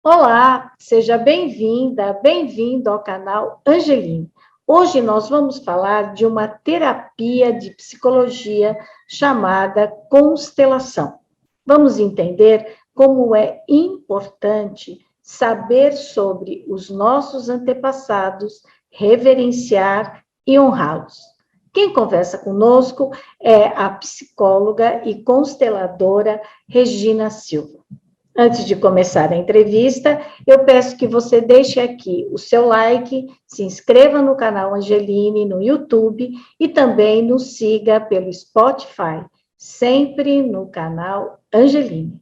Olá, seja bem-vinda, bem-vindo ao canal Angeline. Hoje nós vamos falar de uma terapia de psicologia chamada constelação. Vamos entender como é importante saber sobre os nossos antepassados, reverenciar e honrá-los. Quem conversa conosco é a psicóloga e consteladora Regina Silva. Antes de começar a entrevista, eu peço que você deixe aqui o seu like, se inscreva no canal Angeline no YouTube e também nos siga pelo Spotify, sempre no canal Angeline.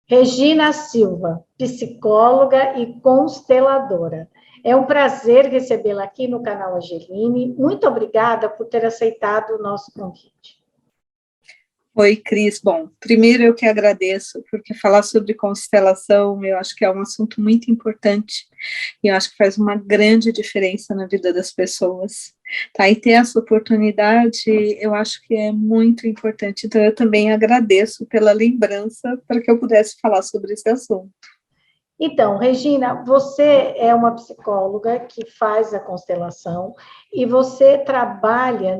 Regina Silva, psicóloga e consteladora. É um prazer recebê-la aqui no canal Angeline. Muito obrigada por ter aceitado o nosso convite. Oi, Cris. Bom, primeiro eu que agradeço, porque falar sobre constelação eu acho que é um assunto muito importante e eu acho que faz uma grande diferença na vida das pessoas, tá? E ter essa oportunidade eu acho que é muito importante, então eu também agradeço pela lembrança para que eu pudesse falar sobre esse assunto. Então, Regina, você é uma psicóloga que faz a constelação e você trabalha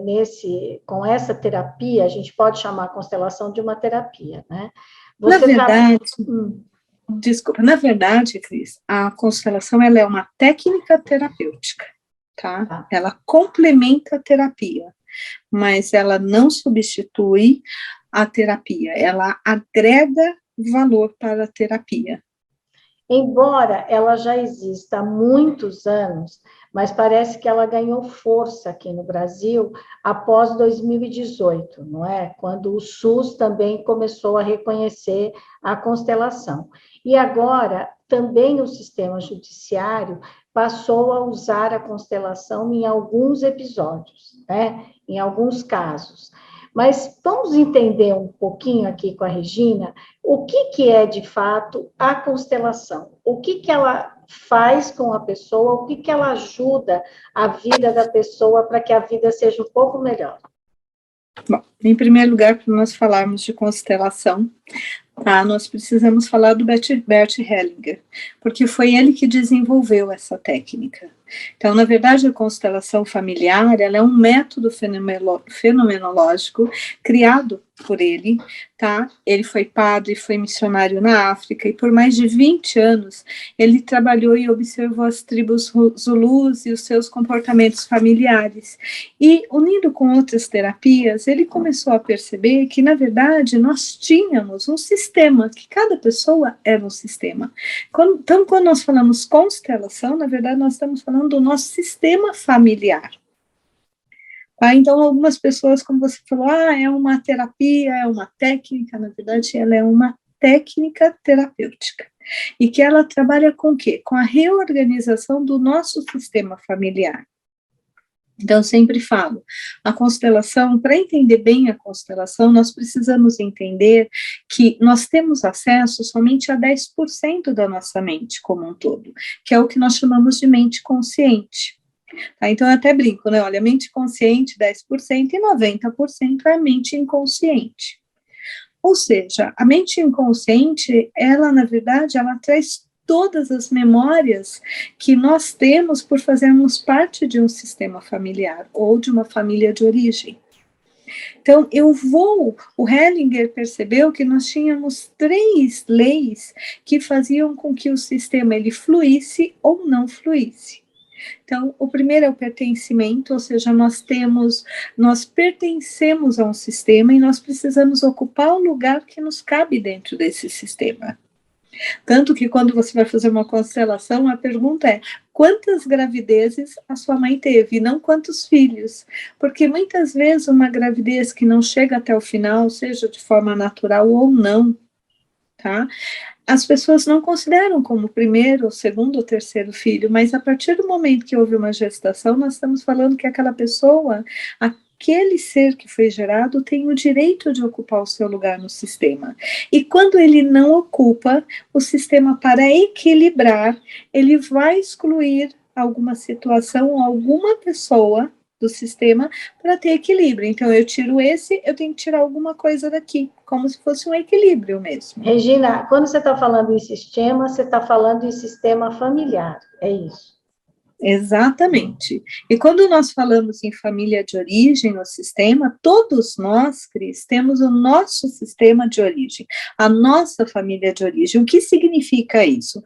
com essa terapia, a gente pode chamar a constelação de uma terapia, né? Na verdade, Cris, a constelação ela é uma técnica terapêutica, tá? Ela complementa a terapia, mas ela não substitui a terapia, ela agrega valor para a terapia. Embora ela já exista há muitos anos, mas parece que ela ganhou força aqui no Brasil após 2018, não é? Quando o SUS também começou a reconhecer a constelação. E agora, também o sistema judiciário passou a usar a constelação em alguns episódios, né? Em alguns casos. Mas vamos entender um pouquinho aqui com a Regina o que é, de fato, a constelação. O que ela faz com a pessoa, o que ela ajuda a vida da pessoa para que a vida seja um pouco melhor. Bom, em primeiro lugar, para nós falarmos de constelação, nós precisamos falar do Bert Hellinger, porque foi ele que desenvolveu essa técnica. Então, na verdade, a constelação familiar ela é um método fenomenológico criado por ele, tá? Ele foi padre, foi missionário na África e por mais de 20 anos ele trabalhou e observou as tribos Zulus e os seus comportamentos familiares. E, unindo com outras terapias, ele começou a perceber que, na verdade, nós tínhamos um sistema, que cada pessoa era um sistema. Então, quando nós falamos constelação, na verdade, nós estamos falando do nosso sistema familiar. Então, algumas pessoas, como você falou, é uma terapia, é uma técnica, na verdade, ela é uma técnica terapêutica. E que ela trabalha com o quê? Com a reorganização do nosso sistema familiar. Então, eu sempre falo, a constelação, para entender bem a constelação, nós precisamos entender que nós temos acesso somente a 10% da nossa mente como um todo, que é o que nós chamamos de mente consciente. Tá? Então, eu até brinco, né? Olha, mente consciente, 10% e 90% é a mente inconsciente. Ou seja, a mente inconsciente, ela, na verdade, ela traz todas as memórias que nós temos por fazermos parte de um sistema familiar ou de uma família de origem. Então, o Hellinger percebeu que nós tínhamos 3 leis que faziam com que o sistema ele fluísse ou não fluísse. Então, o primeiro é o pertencimento, ou seja, nós pertencemos a um sistema e nós precisamos ocupar o lugar que nos cabe dentro desse sistema. Tanto que quando você vai fazer uma constelação, a pergunta é: quantas gravidezes a sua mãe teve, e não quantos filhos? Porque muitas vezes uma gravidez que não chega até o final, seja de forma natural ou não, tá? As pessoas não consideram como primeiro, segundo ou terceiro filho, mas a partir do momento que houve uma gestação, nós estamos falando que aquela pessoa, aquele ser que foi gerado, tem o direito de ocupar o seu lugar no sistema. E quando ele não ocupa, o sistema, para equilibrar, ele vai excluir alguma situação, alguma pessoa do sistema para ter equilíbrio. Então, eu tiro esse, eu tenho que tirar alguma coisa daqui, como se fosse um equilíbrio mesmo. Regina, quando você está falando em sistema, você está falando em sistema familiar, é isso? Exatamente. E quando nós falamos em família de origem no sistema, todos nós, Cris, temos o nosso sistema de origem, a nossa família de origem. O que significa isso?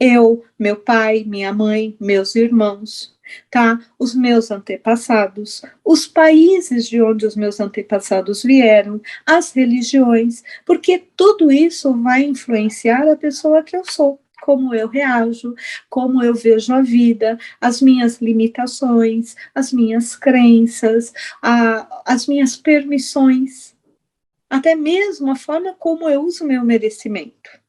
Eu, meu pai, minha mãe, meus irmãos, tá? Os meus antepassados, os países de onde os meus antepassados vieram, as religiões, porque tudo isso vai influenciar a pessoa que eu sou, como eu reajo, como eu vejo a vida, as minhas limitações, as minhas crenças, as minhas permissões, até mesmo a forma como eu uso meu merecimento.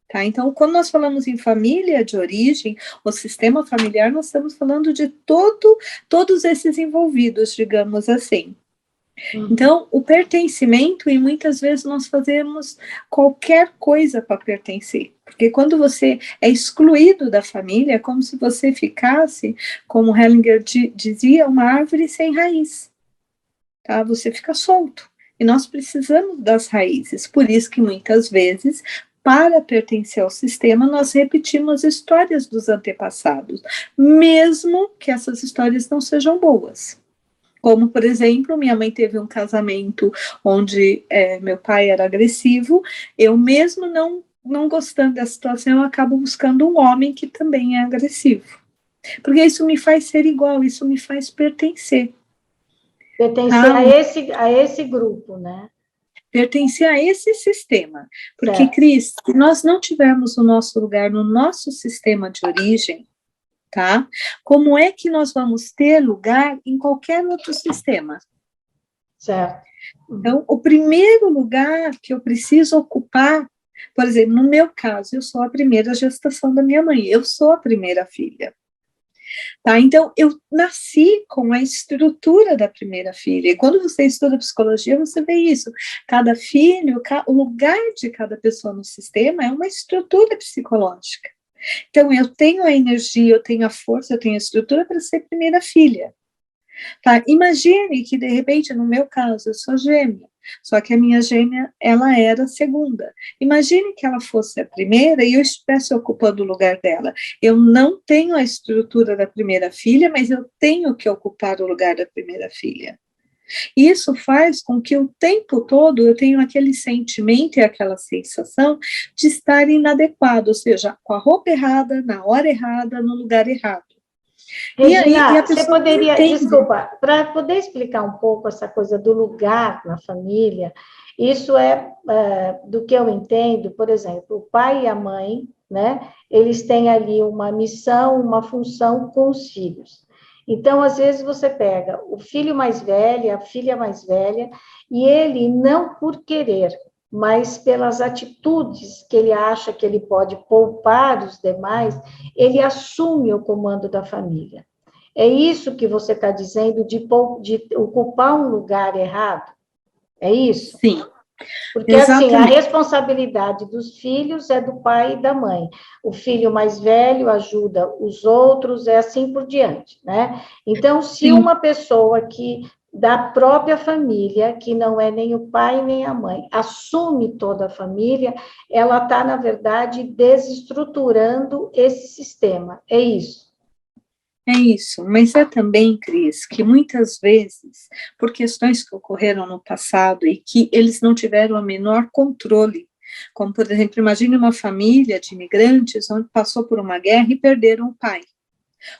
Tá? Então, quando nós falamos em família de origem, o sistema familiar, nós estamos falando de todos esses envolvidos, digamos assim. Então, o pertencimento, e muitas vezes nós fazemos qualquer coisa para pertencer, porque quando você é excluído da família, é como se você ficasse, como Hellinger dizia, uma árvore sem raiz, tá? Você fica solto, e nós precisamos das raízes, por isso que muitas vezes, para pertencer ao sistema, nós repetimos histórias dos antepassados, mesmo que essas histórias não sejam boas. Como, por exemplo, minha mãe teve um casamento onde meu pai era agressivo, eu mesmo não gostando da situação, eu acabo buscando um homem que também é agressivo. Porque isso me faz ser igual, isso me faz pertencer. Pertencer a esse grupo, né? Pertencer a esse sistema. Porque, Cris, se nós não tivermos o nosso lugar no nosso sistema de origem, tá? Como é que nós vamos ter lugar em qualquer outro sistema? Certo. Então, o primeiro lugar que eu preciso ocupar, por exemplo, no meu caso, eu sou a primeira gestação da minha mãe, eu sou a primeira filha. Tá? Então, eu nasci com a estrutura da primeira filha. E quando você estuda psicologia, você vê isso. Cada filho, o lugar de cada pessoa no sistema é uma estrutura psicológica. Então, eu tenho a energia, eu tenho a força, eu tenho a estrutura para ser primeira filha. Tá? Imagine que, de repente, no meu caso, eu sou gêmea, só que a minha gêmea, ela era a segunda. Imagine que ela fosse a primeira e eu estivesse ocupando o lugar dela. Eu não tenho a estrutura da primeira filha, mas eu tenho que ocupar o lugar da primeira filha. Isso faz com que o tempo todo eu tenha aquele sentimento e aquela sensação de estar inadequado, ou seja, com a roupa errada, na hora errada, no lugar errado. Regina, você poderia, desculpa, para poder explicar um pouco essa coisa do lugar na família, isso do que eu entendo, por exemplo, o pai e a mãe, né, eles têm ali uma missão, uma função com os filhos. Então, às vezes, você pega o filho mais velho, a filha mais velha, e ele, não por querer, mas pelas atitudes que ele acha que ele pode poupar os demais, ele assume o comando da família. É isso que você está dizendo de ocupar um lugar errado? É isso? Sim. Porque, exatamente, assim, a responsabilidade dos filhos é do pai e da mãe. O filho mais velho ajuda os outros, é assim por diante, né? Então, se Sim. uma pessoa que da própria família, que não é nem o pai nem a mãe, assume toda a família, ela está, na verdade, desestruturando esse sistema. É isso. É isso, mas é também, Cris, que muitas vezes, por questões que ocorreram no passado e que eles não tiveram o menor controle, como, por exemplo, imagine uma família de imigrantes onde passou por uma guerra e perderam o pai.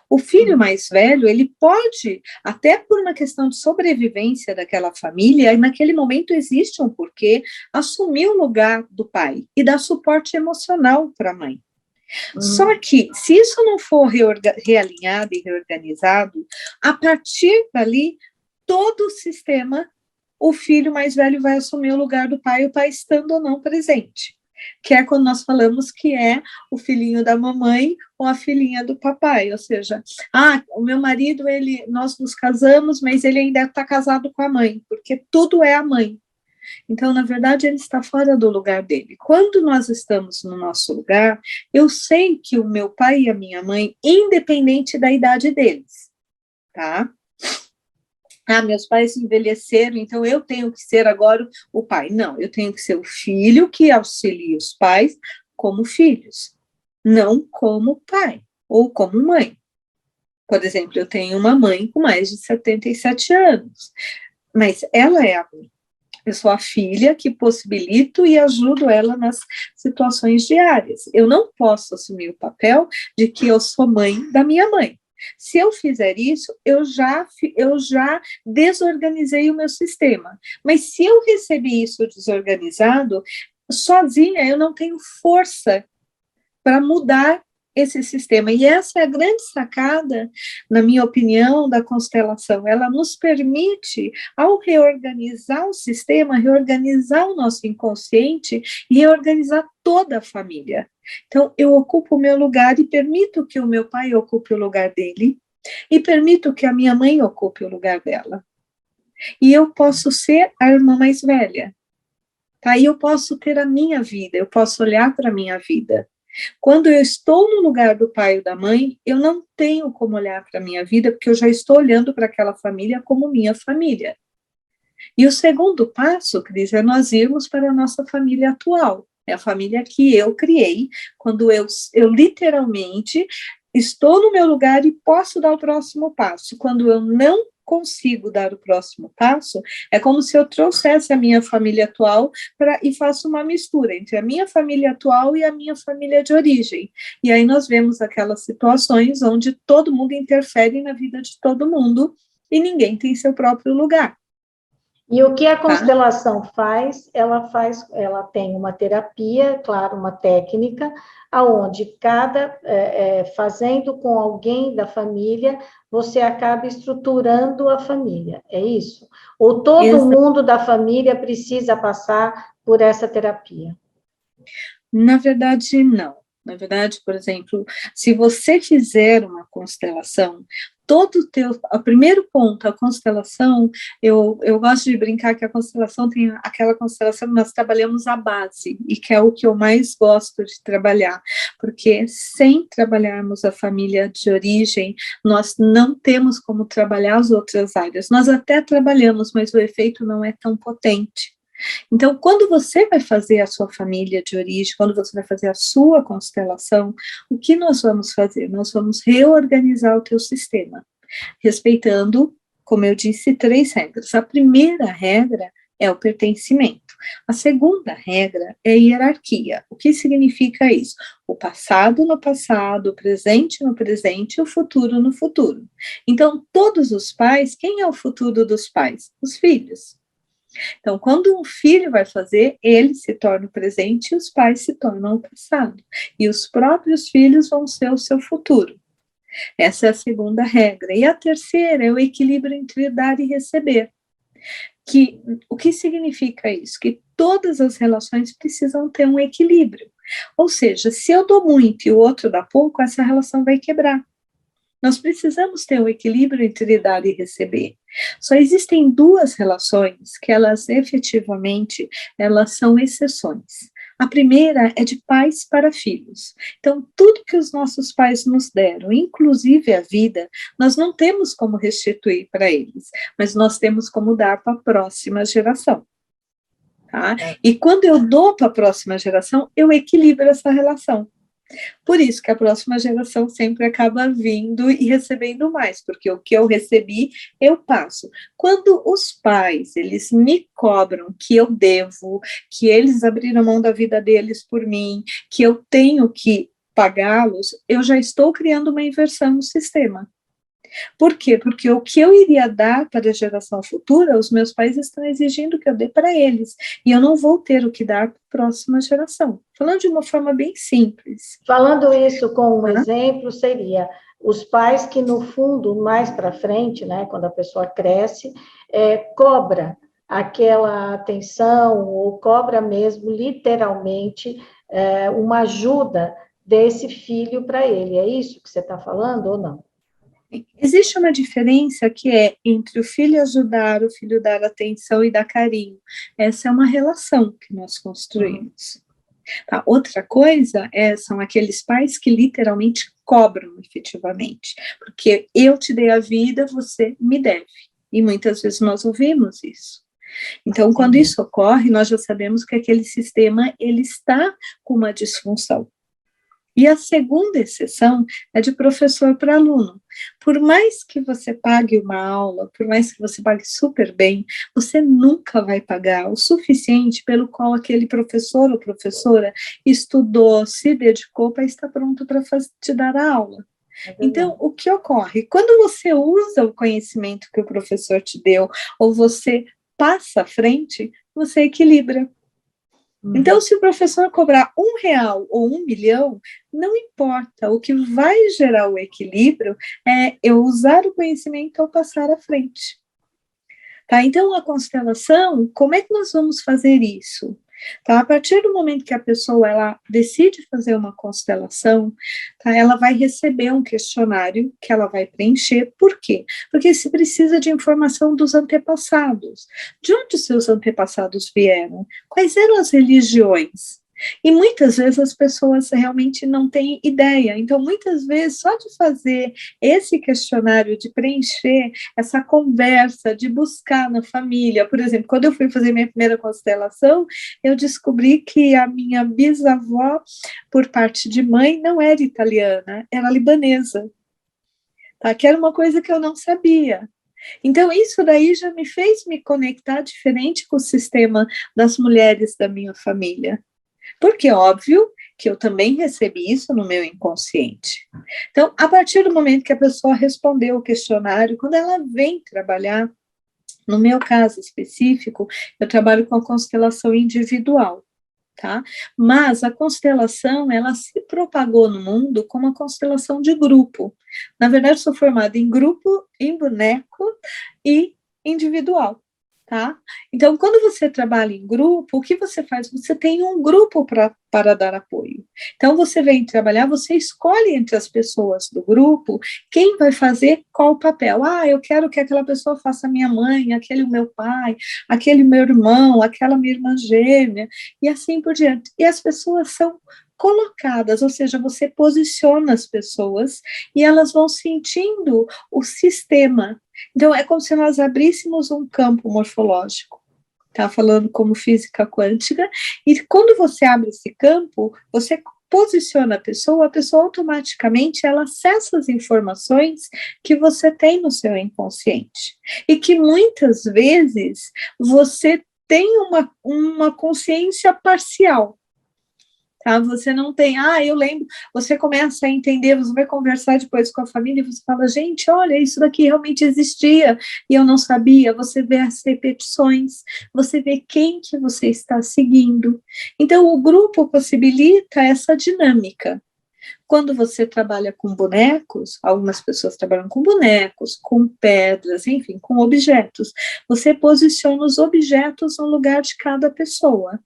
O filho mais velho, ele pode, até por uma questão de sobrevivência daquela família, e naquele momento existe um porquê, assumir o lugar do pai e dar suporte emocional para a mãe. Só que, se isso não for realinhado e reorganizado, a partir dali, todo o sistema, o filho mais velho vai assumir o lugar do pai, o pai estando ou não presente. Que é quando nós falamos que é o filhinho da mamãe ou a filhinha do papai, ou seja, o meu marido, nós nos casamos, mas ele ainda está casado com a mãe, porque tudo é a mãe. Então, na verdade, ele está fora do lugar dele. Quando nós estamos no nosso lugar, eu sei que o meu pai e a minha mãe, independente da idade deles, tá? meus pais envelheceram, então eu tenho que ser agora o pai. Não, eu tenho que ser o filho que auxilia os pais como filhos, não como pai ou como mãe. Por exemplo, eu tenho uma mãe com mais de 77 anos, mas ela é a mãe. Eu sou a filha que possibilito e ajudo ela nas situações diárias. Eu não posso assumir o papel de que eu sou mãe da minha mãe. Se eu fizer isso, eu já desorganizei o meu sistema. Mas se eu recebi isso desorganizado, sozinha eu não tenho força para mudar esse sistema. E essa é a grande sacada, na minha opinião, da constelação. Ela nos permite, ao reorganizar o sistema, reorganizar o nosso inconsciente e reorganizar toda a família. Então, eu ocupo o meu lugar e permito que o meu pai ocupe o lugar dele e permito que a minha mãe ocupe o lugar dela. E eu posso ser a irmã mais velha. Tá? E eu posso ter a minha vida, eu posso olhar para a minha vida. Quando eu estou no lugar do pai ou da mãe, eu não tenho como olhar para a minha vida, porque eu já estou olhando para aquela família como minha família. E o segundo passo, Cris, é nós irmos para a nossa família atual. É a família que eu criei, quando eu literalmente estou no meu lugar e posso dar o próximo passo. Quando eu não consigo dar o próximo passo, é como se eu trouxesse a minha família atual e faço uma mistura entre a minha família atual e a minha família de origem. E aí nós vemos aquelas situações onde todo mundo interfere na vida de todo mundo e ninguém tem seu próprio lugar. E o que a constelação faz, ela tem uma terapia, claro, uma técnica, aonde fazendo com alguém da família, você acaba estruturando a família, é isso? Ou todo mundo da família precisa passar por essa terapia? Na verdade, não. Na verdade, por exemplo, se você fizer uma constelação, o primeiro ponto, a constelação, eu gosto de brincar que a constelação tem aquela constelação que nós trabalhamos a base, e que é o que eu mais gosto de trabalhar, porque sem trabalharmos a família de origem, nós não temos como trabalhar as outras áreas. Nós até trabalhamos, mas o efeito não é tão potente. Então, quando você vai fazer a sua família de origem, quando você vai fazer a sua constelação, o que nós vamos fazer? Nós vamos reorganizar o teu sistema, respeitando, como eu disse, 3 regras. A primeira regra é o pertencimento. A segunda regra é a hierarquia. O que significa isso? O passado no passado, o presente no presente e o futuro no futuro. Então, todos os pais, quem é o futuro dos pais? Os filhos. Então, quando um filho vai fazer, ele se torna o presente e os pais se tornam o passado. E os próprios filhos vão ser o seu futuro. Essa é a segunda regra. E a terceira é o equilíbrio entre dar e receber. O que significa isso? Que todas as relações precisam ter um equilíbrio. Ou seja, se eu dou muito e o outro dá pouco, essa relação vai quebrar. Nós precisamos ter um equilíbrio entre dar e receber. Só existem 2 relações que elas efetivamente, elas são exceções. A primeira é de pais para filhos. Então, tudo que os nossos pais nos deram, inclusive a vida, nós não temos como restituir para eles, mas nós temos como dar para a próxima geração. Tá? E quando eu dou para a próxima geração, eu equilibro essa relação. Por isso que a próxima geração sempre acaba vindo e recebendo mais, porque o que eu recebi, eu passo. Quando os pais, eles me cobram que eu devo, que eles abriram mão da vida deles por mim, que eu tenho que pagá-los, eu já estou criando uma inversão no sistema. Por quê? Porque o que eu iria dar para a geração futura, os meus pais estão exigindo que eu dê para eles, e eu não vou ter o que dar para a próxima geração. Falando de uma forma bem simples. Falando isso com um exemplo, seria os pais que, no fundo, mais para frente, né, quando a pessoa cresce, cobra aquela atenção, ou cobra mesmo, literalmente, uma ajuda desse filho para ele. É isso que você está falando ou não? Existe uma diferença que é entre o filho ajudar, o filho dar atenção e dar carinho. Essa é uma relação que nós construímos. Tá? Outra coisa são aqueles pais que literalmente cobram efetivamente, porque eu te dei a vida, você me deve. E muitas vezes nós ouvimos isso. Então, quando isso ocorre, nós já sabemos que aquele sistema, ele está com uma disfunção. E a segunda exceção é de professor para aluno. Por mais que você pague uma aula, por mais que você pague super bem, você nunca vai pagar o suficiente pelo qual aquele professor ou professora estudou, se dedicou para estar pronto para te dar a aula. Então, o que ocorre? Quando você usa o conhecimento que o professor te deu, ou você passa à frente, você equilibra. Então, se o professor cobrar R$ 1 ou 1 milhão, não importa. O que vai gerar o equilíbrio é eu usar o conhecimento ao passar à frente. Tá? Então, a constelação, como é que nós vamos fazer isso? Tá? A partir do momento que a pessoa ela decide fazer uma constelação, tá? Ela vai receber um questionário que ela vai preencher. Por quê? Porque se precisa de informação dos antepassados. De onde seus antepassados vieram? Quais eram as religiões? E muitas vezes as pessoas realmente não têm ideia. Então, muitas vezes, só de fazer esse questionário, de preencher essa conversa, de buscar na família. Por exemplo, quando eu fui fazer minha primeira constelação, eu descobri que a minha bisavó, por parte de mãe, não era italiana, era libanesa. Tá? Que era uma coisa que eu não sabia. Então, isso daí já me fez me conectar diferente com o sistema das mulheres da minha família. Porque, óbvio, que eu também recebi isso no meu inconsciente. Então, a partir do momento que a pessoa respondeu o questionário, quando ela vem trabalhar, no meu caso específico, eu trabalho com a constelação individual, tá? Mas a constelação, ela se propagou no mundo como uma constelação de grupo. Na verdade, sou formada em grupo, em boneco e individual. Tá? Então, quando você trabalha em grupo, o que você faz? Você tem um grupo para dar apoio. Então, você vem trabalhar, você escolhe entre as pessoas do grupo quem vai fazer qual papel. Ah, eu quero que aquela pessoa faça minha mãe, aquele meu pai, aquele meu irmão, aquela minha irmã gêmea, e assim por diante. E as pessoas são colocadas, ou seja, você posiciona as pessoas e elas vão sentindo o sistema. Então, é como se nós abríssemos um campo morfológico, tá? Falando como física quântica, e quando você abre esse campo, você posiciona a pessoa automaticamente, ela acessa as informações que você tem no seu inconsciente, e que muitas vezes você tem uma consciência parcial. Tá? Você não tem, eu lembro, você começa a entender, você vai conversar depois com a família e você fala, gente, olha, isso daqui realmente existia e eu não sabia. Você vê as repetições, você vê quem que você está seguindo. Então, o grupo possibilita essa dinâmica. Quando você trabalha com bonecos, algumas pessoas trabalham com bonecos, com pedras, enfim, com objetos. Você posiciona os objetos no lugar de cada pessoa.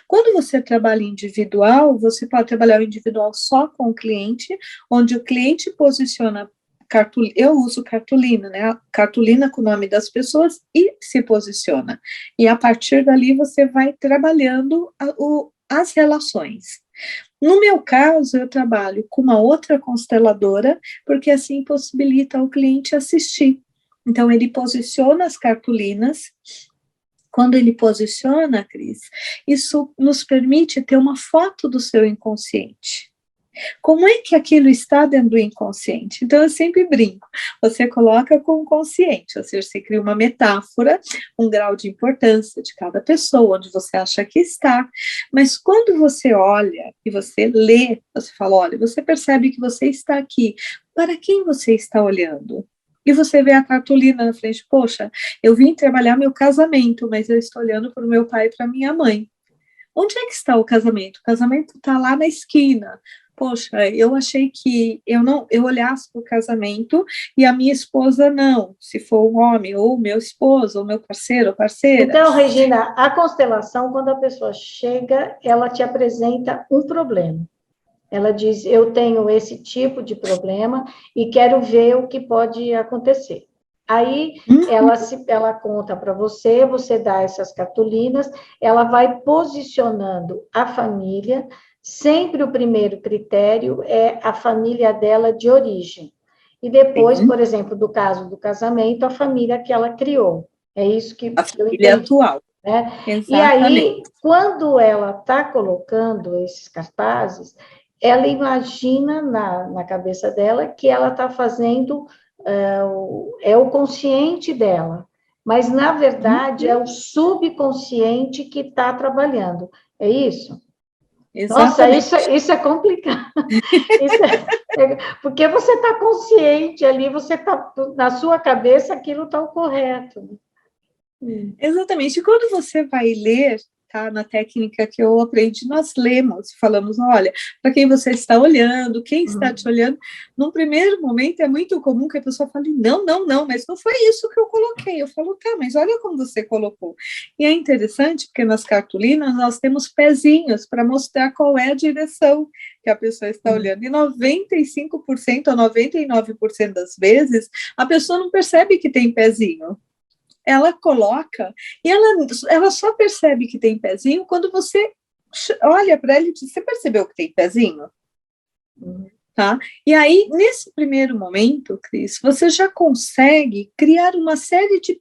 Quando você trabalha individual, você pode trabalhar o individual só com o cliente, onde o cliente posiciona cartolina, eu uso cartolina, né? Cartolina com o nome das pessoas e se posiciona. E a partir dali você vai trabalhando as relações. No meu caso, eu trabalho com uma outra consteladora, porque assim possibilita ao cliente assistir. Então, ele posiciona as cartolinas. Quando ele posiciona, Cris, isso nos permite ter uma foto do seu inconsciente. Como é que aquilo está dentro do inconsciente? Então, eu sempre brinco. Você coloca com o consciente, ou seja, você cria uma metáfora, um grau de importância de cada pessoa, onde você acha que está. Mas quando você olha e você lê, você fala, olha, você percebe que você está aqui. Para quem você está olhando? E você vê a cartolina na frente, poxa, eu vim trabalhar meu casamento, mas eu estou olhando para o meu pai e para minha mãe. Onde é que está o casamento? O casamento está lá na esquina. Poxa, eu achei que eu olhasse para o casamento e a minha esposa não, se for um homem, ou meu esposo, ou meu parceiro ou parceira. Então, Regina, a constelação, quando a pessoa chega, ela te apresenta um problema. Ela diz, eu tenho esse tipo de problema e quero ver o que pode acontecer. Aí, ela conta para você, você dá essas cartolinas, ela vai posicionando a família, sempre o primeiro critério é a família dela de origem. e depois, Sim, por exemplo, do caso do casamento, a família que ela criou. É isso que a eu família entendi, atual, né? E exatamente. aí, quando ela está colocando esses cartazes, ela imagina na cabeça dela que ela está fazendo é o consciente dela, mas na verdade é Uhum, o subconsciente que está trabalhando. É isso? Nossa, exatamente. isso é complicado. Isso porque você está consciente ali, você está na sua cabeça, aquilo está o correto. Exatamente. E quando você vai ler, tá, na técnica que eu aprendi, nós lemos, falamos, olha, para quem você está olhando, quem está te Hum. olhando, num primeiro momento é muito comum que a pessoa fale, não, não, não, mas não foi isso que eu coloquei. Eu falo, tá, mas olha como você colocou. E é interessante, porque nas cartolinas nós temos pezinhos para mostrar qual é a direção que a pessoa está olhando. E 95% a 99% das vezes, a pessoa não percebe que tem pezinho, ela coloca, e ela só percebe que tem pezinho quando você olha para ela e diz, você percebeu que tem pezinho? Tá? E aí, nesse primeiro momento, Cris, você já consegue criar uma série de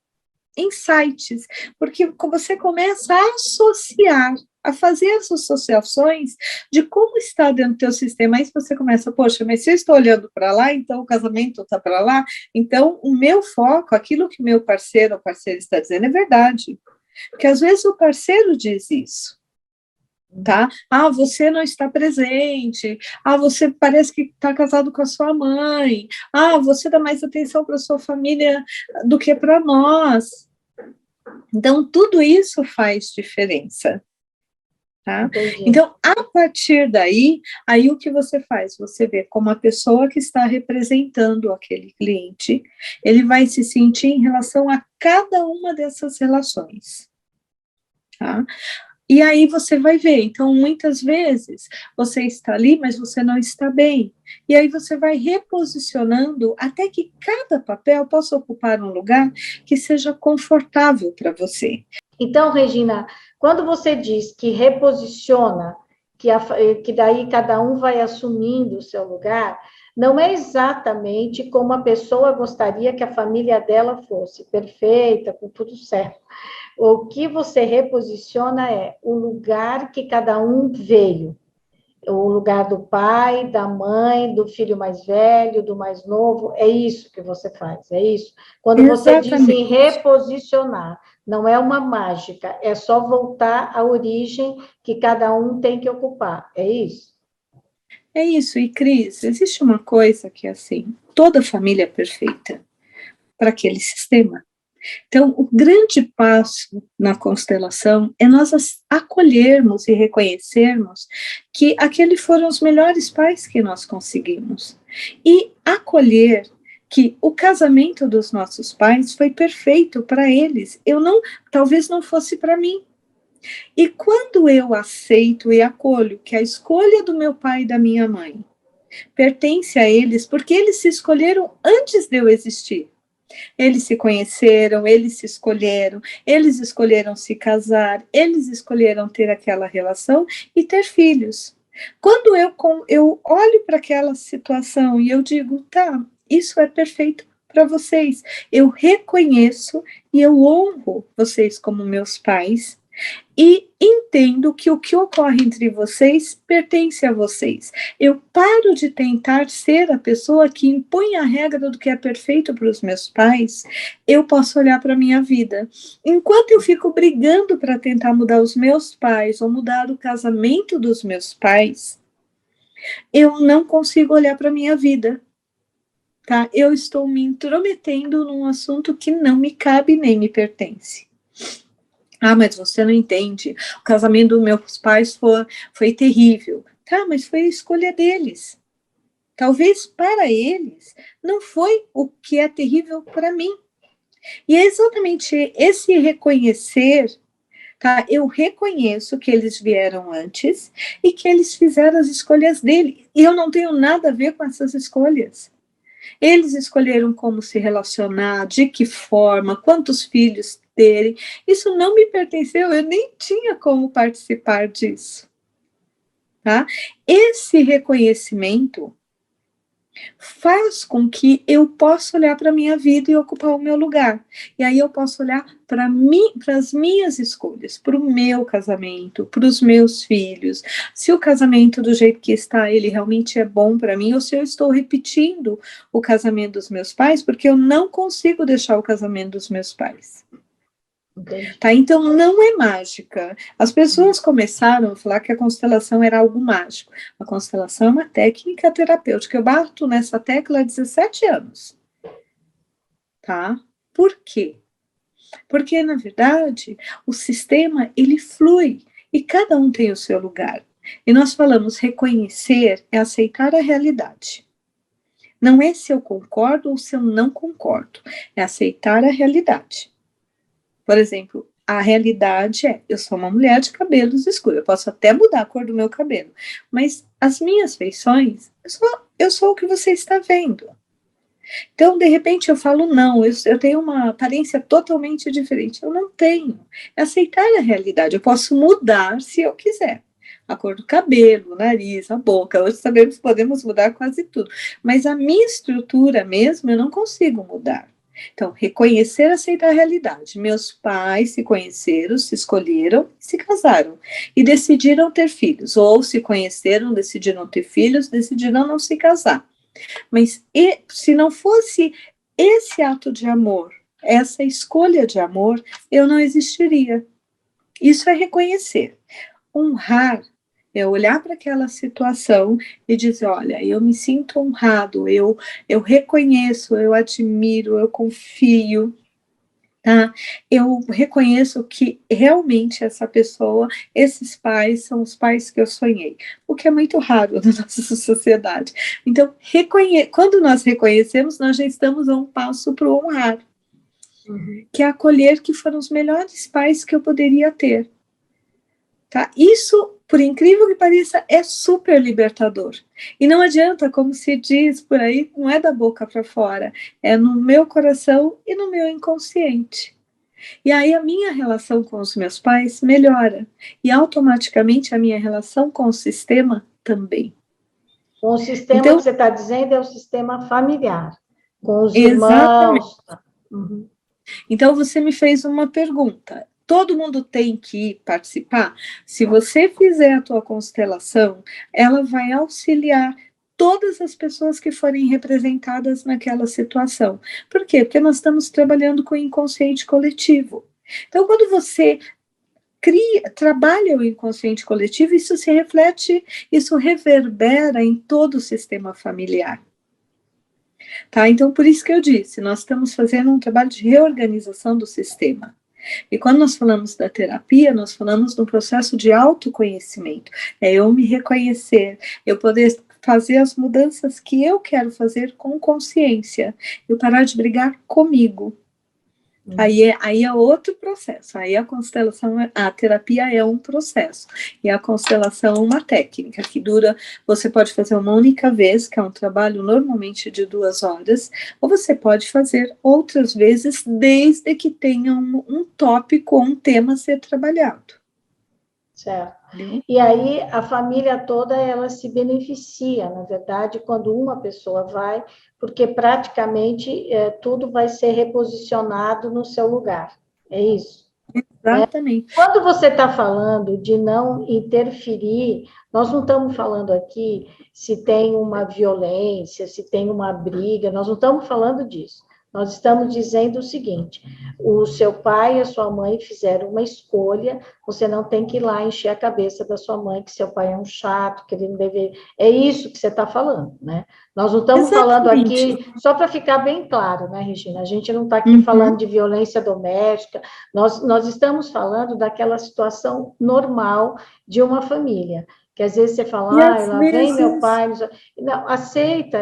insights, porque você começa a associar, a fazer as associações de como está dentro do teu sistema. Aí você começa, poxa, mas se eu estou olhando para lá, então o casamento está para lá, então o meu foco, aquilo que meu parceiro ou parceira está dizendo é verdade. Porque às vezes o parceiro diz isso. Tá? Ah, você não está presente. Ah, você parece que está casado com a sua mãe. Ah, você dá mais atenção para a sua família do que para nós. Então, tudo isso faz diferença, tá? Entendi. Então, a partir daí, aí o que você faz? Você vê como a pessoa que está representando aquele cliente, ele vai se sentir em relação a cada uma dessas relações, tá? E aí você vai ver. Então, muitas vezes, você está ali, mas você não está bem. E aí você vai reposicionando até que cada papel possa ocupar um lugar que seja confortável para você. Então, Regina, quando você diz que reposiciona, que daí cada um vai assumindo o seu lugar, não é exatamente como a pessoa gostaria que a família dela fosse, perfeita, com tudo certo. O que você reposiciona é o lugar que cada um veio, o lugar do pai, da mãe, do filho mais velho, do mais novo, é isso que você faz, é isso. Quando você diz em Exatamente. reposicionar, não é uma mágica, é só voltar à origem que cada um tem que ocupar, é isso? É isso. E, Cris, existe uma coisa que é assim: toda família é perfeita para aquele sistema. Então, o grande passo na constelação é nós acolhermos e reconhecermos que aqueles foram os melhores pais que nós conseguimos. E acolher que o casamento dos nossos pais foi perfeito para eles. Eu não, talvez não fosse para mim. E quando eu aceito e acolho que a escolha do meu pai e da minha mãe pertence a eles, porque eles se escolheram antes de eu existir. Eles se conheceram, eles se escolheram, eles escolheram se casar, eles escolheram ter aquela relação e ter filhos. Quando eu olho para aquela situação e eu digo, tá, isso é perfeito para vocês, eu reconheço e eu honro vocês como meus pais, e entendo que o que ocorre entre vocês pertence a vocês. Eu paro de tentar ser a pessoa que impõe a regra do que é perfeito para os meus pais. Eu posso olhar para a minha vida. Enquanto eu fico brigando para tentar mudar os meus pais ou mudar o casamento dos meus pais, eu não consigo olhar para a minha vida. Tá? Eu estou me intrometendo num assunto que não me cabe nem me pertence. Ah, mas você não entende. O casamento dos meus pais foi terrível. Tá, mas foi a escolha deles. Talvez para eles não foi o que é terrível para mim. E é exatamente esse reconhecer, tá? Eu reconheço que eles vieram antes e que eles fizeram as escolhas dele. E eu não tenho nada a ver com essas escolhas. Eles escolheram como se relacionar, de que forma, quantos filhos terem. Isso não me pertenceu, eu nem tinha como participar disso. Tá? Esse reconhecimento faz com que eu possa olhar para a minha vida e ocupar o meu lugar. E aí eu posso olhar para mim, para as minhas escolhas, para o meu casamento, para os meus filhos. Se o casamento do jeito que está, ele realmente é bom para mim, ou se eu estou repetindo o casamento dos meus pais, porque eu não consigo deixar o casamento dos meus pais. Entendi. Tá? Então, não é mágica. As pessoas começaram a falar que a constelação era algo mágico. A constelação é uma técnica terapêutica. Eu bato nessa tecla há 17 anos. Tá? Por quê? Porque, na verdade, o sistema, ele flui. E cada um tem o seu lugar. E nós falamos reconhecer é aceitar a realidade. Não é se eu concordo ou se eu não concordo. É aceitar a realidade. Por exemplo, a realidade é, eu sou uma mulher de cabelos escuros, eu posso até mudar a cor do meu cabelo, mas as minhas feições, eu sou o que você está vendo. Então, de repente, eu falo, não, eu tenho uma aparência totalmente diferente. Eu não tenho. É aceitar a realidade. Eu posso mudar se eu quiser. A cor do cabelo, o nariz, a boca. Hoje sabemos que podemos mudar quase tudo. Mas a minha estrutura mesmo, eu não consigo mudar. Então, reconhecer, aceitar a realidade. Meus pais se conheceram, se escolheram, se casaram e decidiram ter filhos. Ou se conheceram, decidiram ter filhos, decidiram não se casar. Mas se não fosse esse ato de amor, essa escolha de amor, eu não existiria. Isso é reconhecer. Honrar é olhar para aquela situação e dizer, olha, eu me sinto honrado, eu reconheço, eu admiro, eu confio, tá? Eu reconheço que realmente essa pessoa, esses pais são os pais que eu sonhei, o que é muito raro na nossa sociedade. Então, quando nós reconhecemos, nós já estamos a um passo para o honrar, que é acolher que foram os melhores pais que eu poderia ter. Tá? Isso, por incrível que pareça, é super libertador. E não adianta, como se diz por aí, não é da boca para fora, é no meu coração e no meu inconsciente. E aí a minha relação com os meus pais melhora. E automaticamente a minha relação com o sistema também. Com o sistema que Então, você está dizendo é o sistema familiar, com os exatamente. irmãos. Uhum. Então você me fez uma pergunta. Todo mundo tem que participar? Se você fizer a tua constelação, ela vai auxiliar todas as pessoas que forem representadas naquela situação. Por quê? Porque nós estamos trabalhando com o inconsciente coletivo. Então, quando você trabalha o inconsciente coletivo, isso se reflete, isso reverbera em todo o sistema familiar. Tá? Então, por isso que eu disse, nós estamos fazendo um trabalho de reorganização do sistema. E quando nós falamos da terapia, nós falamos de um processo de autoconhecimento. É eu me reconhecer, eu poder fazer as mudanças que eu quero fazer com consciência, eu parar de brigar comigo. Aí é outro processo. Aí a constelação, a terapia é um processo. E a constelação é uma técnica que dura, você pode fazer uma única vez, que é um trabalho normalmente de 2 horas, ou você pode fazer outras vezes, desde que tenha um tópico ou um tema a ser trabalhado. Certo. E aí a família toda ela se beneficia, na verdade, quando uma pessoa vai, porque praticamente tudo vai ser reposicionado no seu lugar. É isso? Exatamente. Quando você está falando de não interferir, nós não estamos falando aqui se tem uma violência, se tem uma briga, nós não estamos falando disso. Nós estamos dizendo o seguinte: o seu pai e a sua mãe fizeram uma escolha, você não tem que ir lá encher a cabeça da sua mãe que seu pai é um chato, que ele não deve. É isso que você está falando, né? Nós não estamos falando Exatamente. aqui, só para ficar bem claro, né, Regina? A gente não está aqui falando de violência doméstica, nós estamos falando daquela situação normal de uma família. Que às vezes você E fala, ah, às lá vem meu vezes, pai. Não, aceita,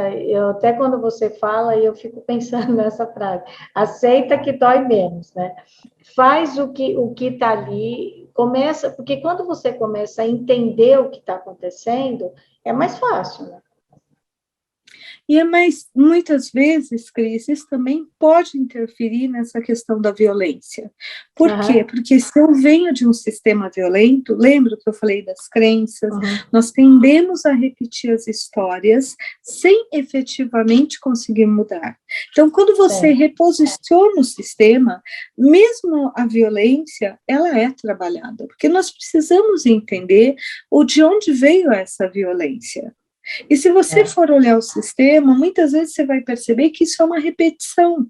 até quando você fala, eu fico pensando nessa frase, aceita que dói menos, né? Faz o que está ali, começa, porque quando você começa a entender o que está acontecendo, é mais fácil, né? Mas muitas vezes, Cris, isso também pode interferir nessa questão da violência. Por quê? Porque se eu venho de um sistema violento, lembra que eu falei das crenças, nós tendemos a repetir as histórias sem efetivamente conseguir mudar. Então, quando você reposiciona o sistema, mesmo a violência, ela é trabalhada, porque nós precisamos entender de onde veio essa violência. E se você for olhar o sistema, muitas vezes você vai perceber que isso é uma repetição.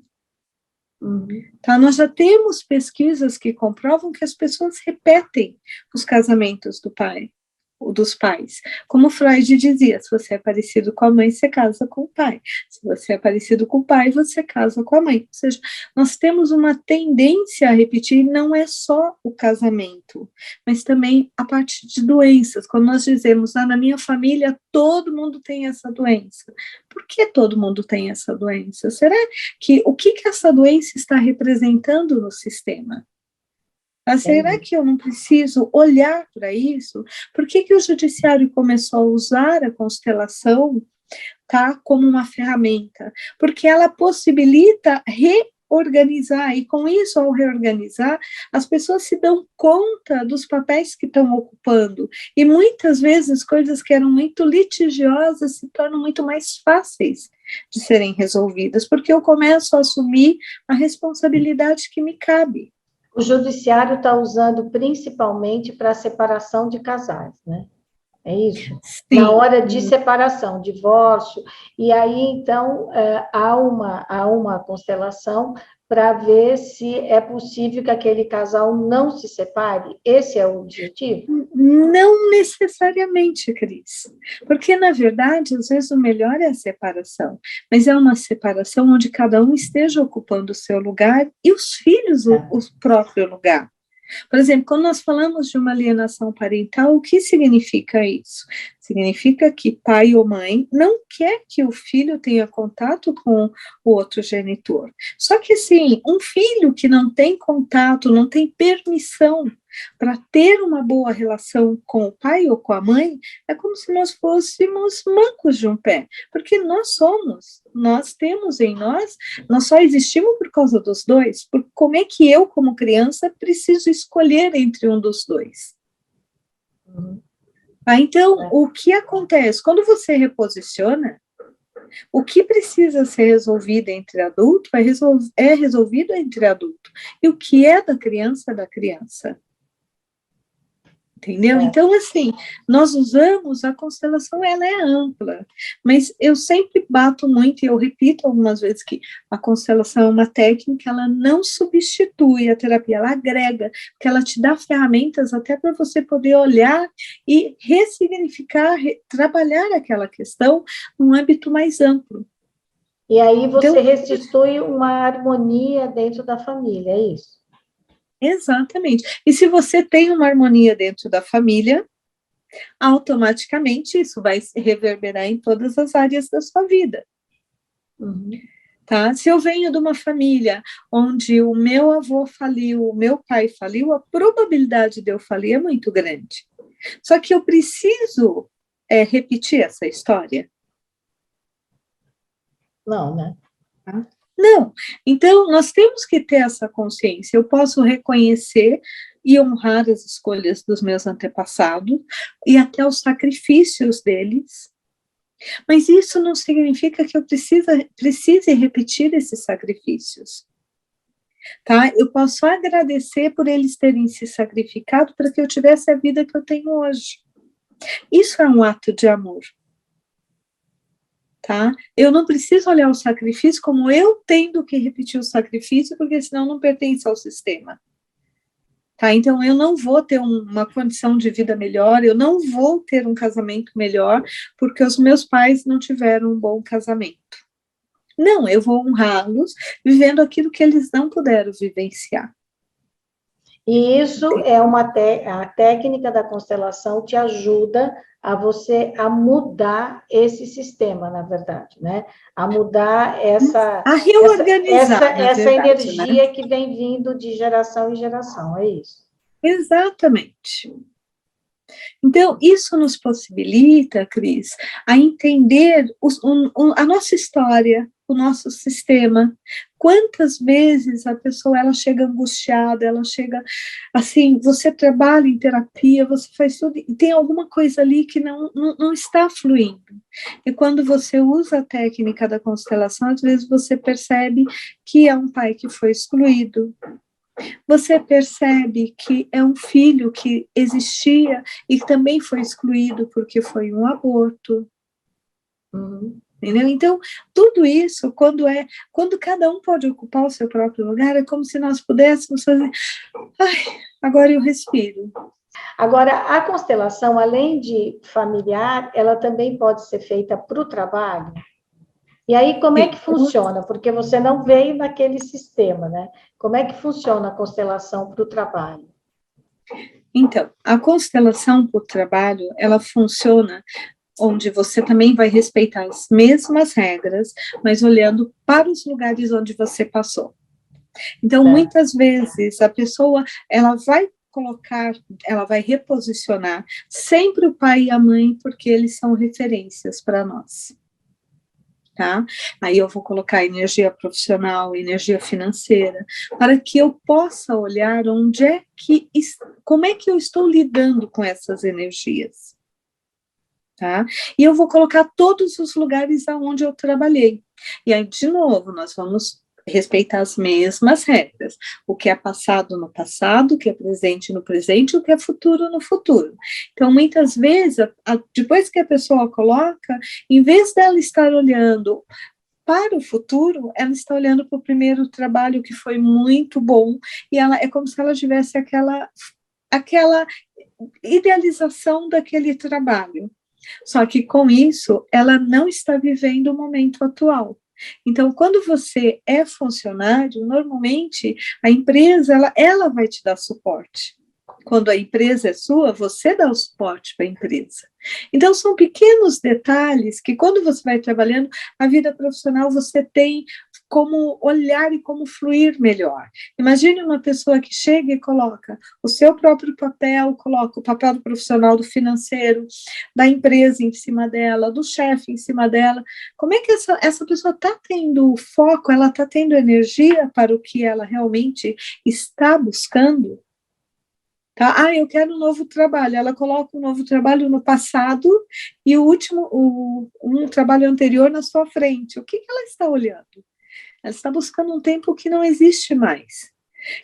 Tá? Nós já temos pesquisas que comprovam que as pessoas repetem os casamentos dos pais. Como Freud dizia, se você é parecido com a mãe, você casa com o pai. Se você é parecido com o pai, você casa com a mãe. Ou seja, nós temos uma tendência a repetir, não é só o casamento, mas também a parte de doenças. Quando nós dizemos, na minha família todo mundo tem essa doença. Por que todo mundo tem essa doença? Será que o que essa doença está representando no sistema? Será que eu não preciso olhar para isso? Por que o judiciário começou a usar a constelação, tá, como uma ferramenta? Porque ela possibilita reorganizar, e com isso, ao reorganizar, as pessoas se dão conta dos papéis que estão ocupando, e muitas vezes coisas que eram muito litigiosas se tornam muito mais fáceis de serem resolvidas, porque eu começo a assumir a responsabilidade que me cabe. O judiciário está usando principalmente para a separação de casais, né? É isso? Sim. Na hora de separação, divórcio, e aí, então, há uma constelação para ver se é possível que aquele casal não se separe? Esse é o objetivo? Não necessariamente, Cris. Porque, na verdade, às vezes o melhor é a separação, mas é uma separação onde cada um esteja ocupando o seu lugar e os filhos o próprio lugar. Por exemplo, quando nós falamos de uma alienação parental, o que significa isso? Significa que pai ou mãe não quer que o filho tenha contato com o outro genitor. Só que, assim, um filho que não tem contato, não tem permissão para ter uma boa relação com o pai ou com a mãe, é como se nós fôssemos mancos de um pé, porque nós temos em nós só existimos por causa dos dois, porque como é que eu, como criança, preciso escolher entre um dos dois? Então, o que acontece? Quando você reposiciona, o que precisa ser resolvido entre adulto é resolvido entre adulto, e o que é da criança, Entendeu? Então, assim, nós usamos a constelação, ela é ampla, mas eu sempre bato muito, e eu repito algumas vezes que a constelação é uma técnica, ela não substitui a terapia, ela agrega, porque ela te dá ferramentas até para você poder olhar e ressignificar, trabalhar aquela questão num âmbito mais amplo. E aí você então, restitui uma harmonia dentro da família, é isso? Exatamente. E se você tem uma harmonia dentro da família, automaticamente isso vai se reverberar em todas as áreas da sua vida. Tá? Se eu venho de uma família onde o meu avô faliu, o meu pai faliu, a probabilidade de eu falir é muito grande. Só que eu preciso repetir essa história? Não, né? Tá? Não. Então, nós temos que ter essa consciência. Eu posso reconhecer e honrar as escolhas dos meus antepassados e até os sacrifícios deles, mas isso não significa que eu precise repetir esses sacrifícios. Tá? Eu posso agradecer por eles terem se sacrificado para que eu tivesse a vida que eu tenho hoje. Isso é um ato de amor. Tá? Eu não preciso olhar o sacrifício como eu tendo que repetir o sacrifício, porque senão não pertence ao sistema. Tá? Então, eu não vou ter uma condição de vida melhor, eu não vou ter um casamento melhor, porque os meus pais não tiveram um bom casamento. Não, eu vou honrá-los, vivendo aquilo que eles não puderam vivenciar. E isso é a técnica da constelação te ajuda a você a mudar esse sistema, na verdade, né? A mudar a reorganizar essa energia, né, que vem vindo de geração em geração, é isso? Exatamente. Então, isso nos possibilita, Cris, a entender a nossa história, o nosso sistema. Quantas vezes a pessoa ela chega angustiada, ela chega assim, você trabalha em terapia, você faz tudo, e tem alguma coisa ali que não está fluindo. E quando você usa a técnica da constelação, às vezes você percebe que é um pai que foi excluído, você percebe que é um filho que existia e que também foi excluído porque foi um aborto. Entendeu? Então, tudo isso, quando cada um pode ocupar o seu próprio lugar, é como se nós pudéssemos fazer, ai, agora eu respiro. Agora, a constelação, além de familiar, ela também pode ser feita para o trabalho? E aí, como é que funciona? Porque você não veio naquele sistema, né? Como é que funciona a constelação para o trabalho? Então, a constelação para o trabalho, ela funciona onde você também vai respeitar as mesmas regras, mas olhando para os lugares onde você passou. Então, muitas vezes, a pessoa, ela vai reposicionar sempre o pai e a mãe, porque eles são referências para nós. Tá? Aí eu vou colocar energia profissional, energia financeira, para que eu possa olhar como é que eu estou lidando com essas energias. Tá? E eu vou colocar todos os lugares aonde eu trabalhei. E aí, de novo, nós vamos respeitar as mesmas regras. O que é passado no passado, o que é presente no presente, o que é futuro no futuro. Então, muitas vezes, depois que a pessoa coloca, em vez dela estar olhando para o futuro, ela está olhando para o primeiro trabalho que foi muito bom, e ela é como se ela tivesse aquela idealização daquele trabalho. Só que com isso, ela não está vivendo o momento atual. Então, quando você é funcionário, normalmente a empresa ela vai te dar suporte. Quando a empresa é sua, você dá o suporte para a empresa. Então, são pequenos detalhes que, quando você vai trabalhando, a vida profissional você tem como olhar e como fluir melhor. Imagine uma pessoa que chega e coloca o seu próprio papel, coloca o papel do profissional, do financeiro, da empresa em cima dela, do chefe em cima dela. Como é que essa pessoa está tendo foco, ela está tendo energia para o que ela realmente está buscando? Tá? Eu quero um novo trabalho. Ela coloca um novo trabalho no passado e um trabalho anterior na sua frente. O que ela está olhando? Ela está buscando um tempo que não existe mais.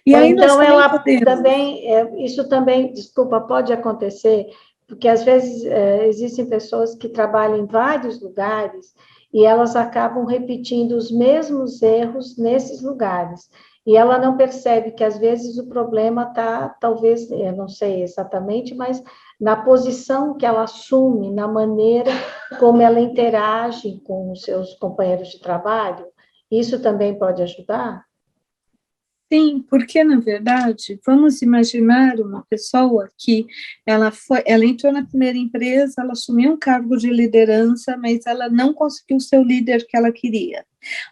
E aí então, ela podemos... também, isso também, desculpa, pode acontecer, porque às vezes existem pessoas que trabalham em vários lugares e elas acabam repetindo os mesmos erros nesses lugares. E ela não percebe que às vezes o problema está, talvez, eu não sei exatamente, mas na posição que ela assume, na maneira como ela interage com os seus companheiros de trabalho. Isso também pode ajudar? Sim, porque, na verdade, vamos imaginar uma pessoa que ela entrou na primeira empresa, ela assumiu um cargo de liderança, mas ela não conseguiu ser o líder que ela queria.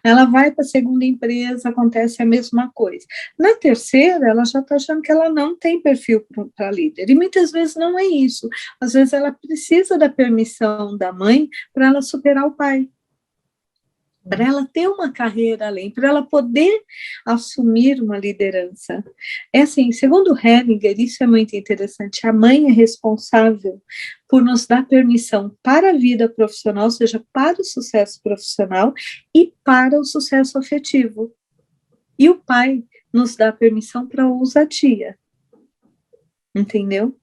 Ela vai para a segunda empresa, acontece a mesma coisa. Na terceira, ela já está achando que ela não tem perfil para líder. E muitas vezes não é isso. Às vezes ela precisa da permissão da mãe para ela superar o pai, para ela ter uma carreira além, para ela poder assumir uma liderança. É assim, segundo Hellinger, isso é muito interessante, a mãe é responsável por nos dar permissão para a vida profissional, ou seja, para o sucesso profissional e para o sucesso afetivo. E o pai nos dá permissão para a ousadia. Entendeu?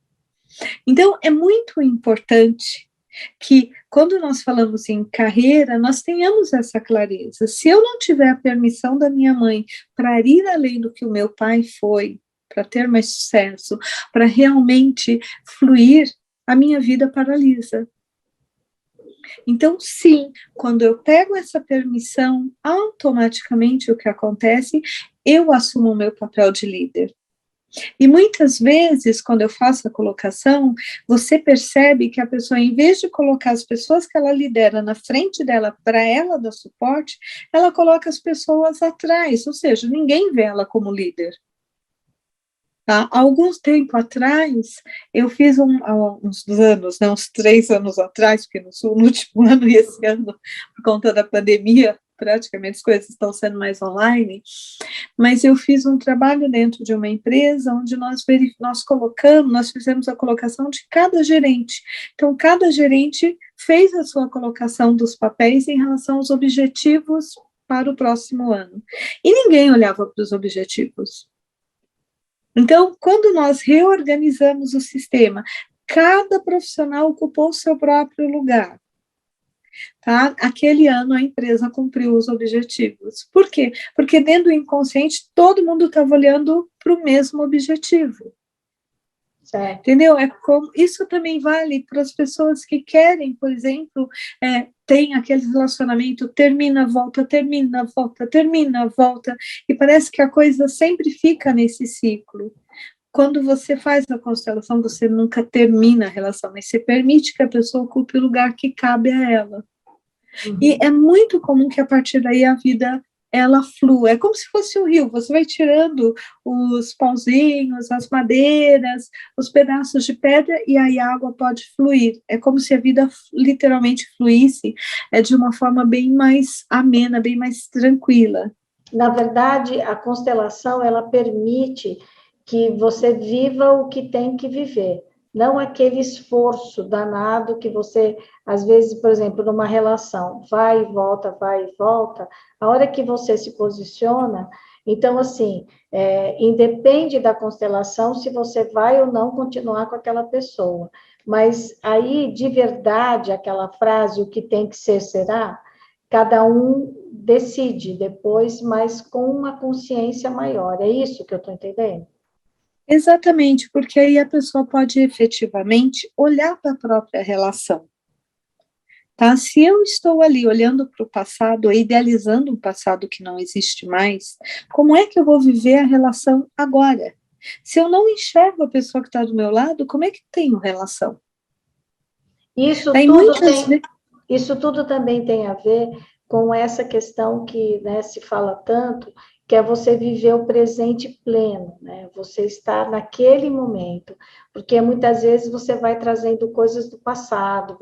Então, é muito importante que, quando nós falamos em carreira, nós tenhamos essa clareza. Se eu não tiver a permissão da minha mãe para ir além do que o meu pai foi, para ter mais sucesso, para realmente fluir, a minha vida paralisa. Então, sim, quando eu pego essa permissão, automaticamente o que acontece, eu assumo o meu papel de líder. E muitas vezes, quando eu faço a colocação, você percebe que a pessoa, em vez de colocar as pessoas que ela lidera na frente dela para ela dar suporte, ela coloca as pessoas atrás, ou seja, ninguém vê ela como líder. Tá? Há algum tempo atrás, eu fiz há uns anos, né, uns 3 anos atrás, porque no último ano e esse ano, por conta da pandemia, praticamente as coisas estão sendo mais online, mas eu fiz um trabalho dentro de uma empresa onde nós fizemos a colocação de cada gerente. Então, cada gerente fez a sua colocação dos papéis em relação aos objetivos para o próximo ano. E ninguém olhava para os objetivos. Então, quando nós reorganizamos o sistema, cada profissional ocupou o seu próprio lugar. Tá? Aquele ano a empresa cumpriu os objetivos. Por quê? Porque dentro do inconsciente todo mundo estava olhando para o mesmo objetivo. Certo. Entendeu? Isso também vale para as pessoas que querem, por exemplo, tem aquele relacionamento, termina, volta, termina, volta, termina, volta, e parece que a coisa sempre fica nesse ciclo. Quando você faz a constelação, você nunca termina a relação, mas você permite que a pessoa ocupe o lugar que cabe a ela. Uhum. E é muito comum que a partir daí a vida ela flua, é como se fosse um rio, você vai tirando os pauzinhos, as madeiras, os pedaços de pedra e aí a água pode fluir, é como se a vida literalmente fluísse de uma forma bem mais amena, bem mais tranquila. Na verdade, a constelação, ela permite que você viva o que tem que viver, não aquele esforço danado que você, às vezes, por exemplo, numa relação, vai e volta, a hora que você se posiciona, então, assim, independe da constelação se você vai ou não continuar com aquela pessoa, mas aí, de verdade, aquela frase, o que tem que ser, será, cada um decide depois, mas com uma consciência maior, é isso que eu estou entendendo? Exatamente, porque aí a pessoa pode efetivamente olhar para a própria relação. Tá? Se eu estou ali olhando para o passado, idealizando um passado que não existe mais, como é que eu vou viver a relação agora? Se eu não enxergo a pessoa que está do meu lado, como é que tenho relação? Isso tudo também tem a ver com essa questão que, né, se fala tanto, que é você viver o presente pleno, né? Você estar naquele momento, porque muitas vezes você vai trazendo coisas do passado,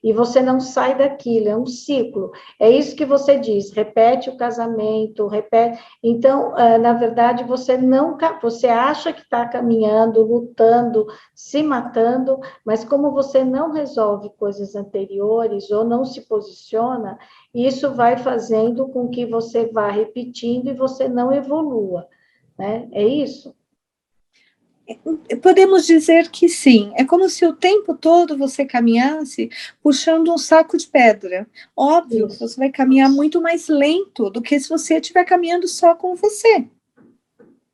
e você não sai daquilo, é um ciclo. É isso que você diz, repete o casamento, repete. Então, na verdade, você acha que está caminhando, lutando, se matando, mas como você não resolve coisas anteriores ou não se posiciona, isso vai fazendo com que você vá repetindo e você não evolua, né? É isso? Podemos dizer que sim. É como se o tempo todo você caminhasse puxando um saco de pedra. Óbvio que você vai caminhar muito mais lento do que se você estiver caminhando só com você.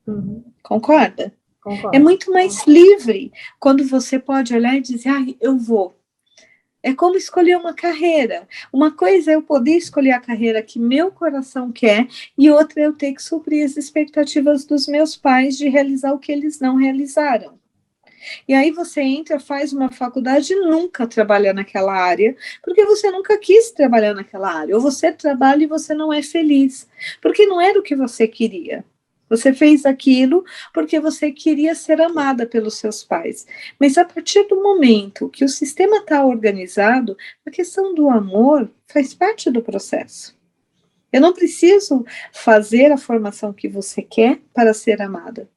Uhum. Concorda? Concordo. É muito mais livre quando você pode olhar e dizer, eu vou. É como escolher uma carreira. Uma coisa é eu poder escolher a carreira que meu coração quer e outra é eu ter que suprir as expectativas dos meus pais de realizar o que eles não realizaram. E aí você entra, faz uma faculdade e nunca trabalha naquela área, porque você nunca quis trabalhar naquela área. Ou você trabalha e você não é feliz, porque não era o que você queria. Você fez aquilo porque você queria ser amada pelos seus pais. Mas a partir do momento que o sistema está organizado, a questão do amor faz parte do processo. Eu não preciso fazer a formação que você quer para ser amada.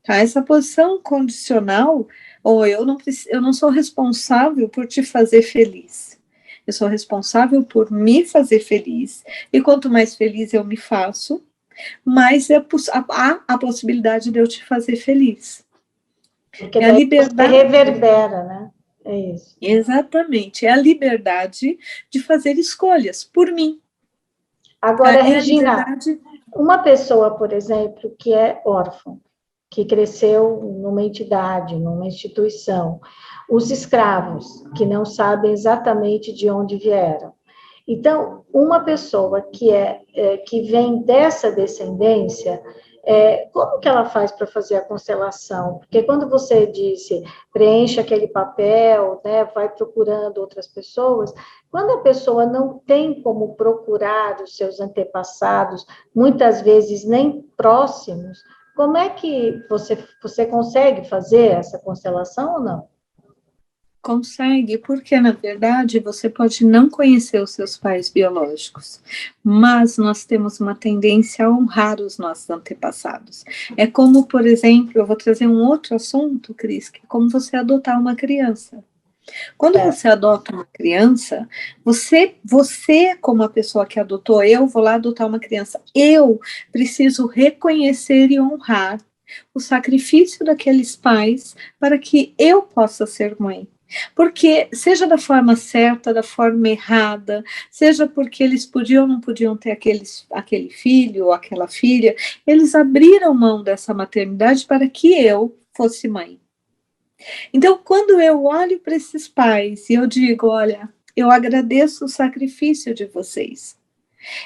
Tá? Essa posição condicional, ou eu não sou responsável por te fazer feliz. Eu sou responsável por me fazer feliz. E quanto mais feliz eu me faço, mais há a possibilidade de eu te fazer feliz. Porque daí a liberdade você reverbera, né? É isso. Exatamente. É a liberdade de fazer escolhas por mim. Agora, Regina, uma pessoa, por exemplo, que é órfã, que cresceu numa entidade, numa instituição, os escravos, que não sabem exatamente de onde vieram. Então, uma pessoa que vem dessa descendência, como que ela faz para fazer a constelação? Porque quando você disse preenche aquele papel, né, vai procurando outras pessoas, quando a pessoa não tem como procurar os seus antepassados, muitas vezes nem próximos, Como é que você consegue fazer essa constelação ou não? Consegue, porque na verdade você pode não conhecer os seus pais biológicos, mas nós temos uma tendência a honrar os nossos antepassados. É como, por exemplo, eu vou trazer um outro assunto, Cris, que é como você adotar uma criança. Quando Certo. você adota uma criança, você como a pessoa que adotou, eu vou lá adotar uma criança, eu preciso reconhecer e honrar o sacrifício daqueles pais para que eu possa ser mãe. Porque, seja da forma certa, da forma errada, seja porque eles podiam ou não podiam ter aquele filho ou aquela filha, eles abriram mão dessa maternidade para que eu fosse mãe. Então, quando eu olho para esses pais e eu digo, olha, eu agradeço o sacrifício de vocês.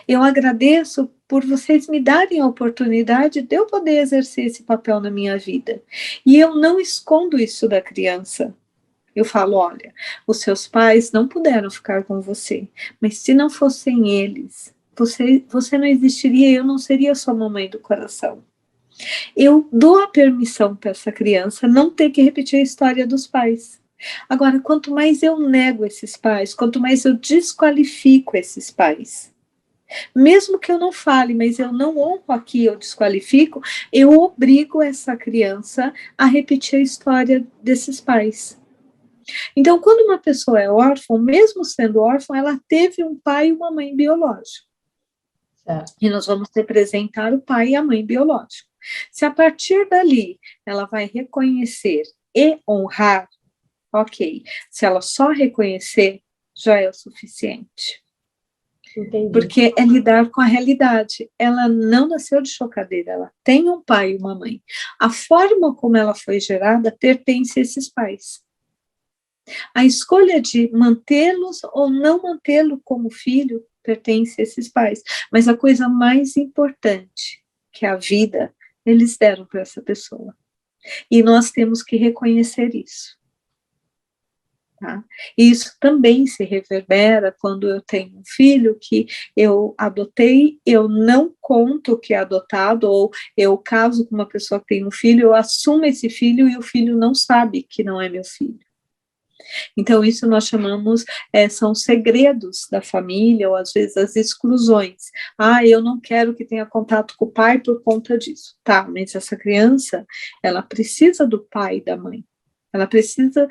Eu agradeço por vocês me darem a oportunidade de eu poder exercer esse papel na minha vida. E eu não escondo isso da criança. Eu falo, olha, os seus pais não puderam ficar com você, mas se não fossem eles, você não existiria, eu não seria sua mamãe do coração. Eu dou a permissão para essa criança não ter que repetir a história dos pais. Agora, quanto mais eu nego esses pais, quanto mais eu desqualifico esses pais, mesmo que eu não fale, mas eu não honro aqui, eu desqualifico, eu obrigo essa criança a repetir a história desses pais. Então, quando uma pessoa é órfã, mesmo sendo órfã, ela teve um pai e uma mãe biológicos. Certo. E nós vamos representar o pai e a mãe biológicos. Se a partir dali ela vai reconhecer e honrar, ok. Se ela só reconhecer, já é o suficiente. Entendi. Porque é lidar com a realidade. Ela não nasceu de chocadeira, ela tem um pai e uma mãe. A forma como ela foi gerada pertence a esses pais. A escolha de mantê-los ou não mantê-lo como filho pertence a esses pais. Mas a coisa mais importante, que é a vida, eles deram para essa pessoa. E nós temos que reconhecer isso. Tá? E isso também se reverbera quando eu tenho um filho que eu adotei, eu não conto que é adotado, ou eu caso com uma pessoa que tem um filho, eu assumo esse filho e o filho não sabe que não é meu filho. Então, isso nós chamamos, são segredos da família, ou às vezes as exclusões. Ah, eu não quero que tenha contato com o pai por conta disso. Tá, mas essa criança, ela precisa do pai e da mãe. Ela precisa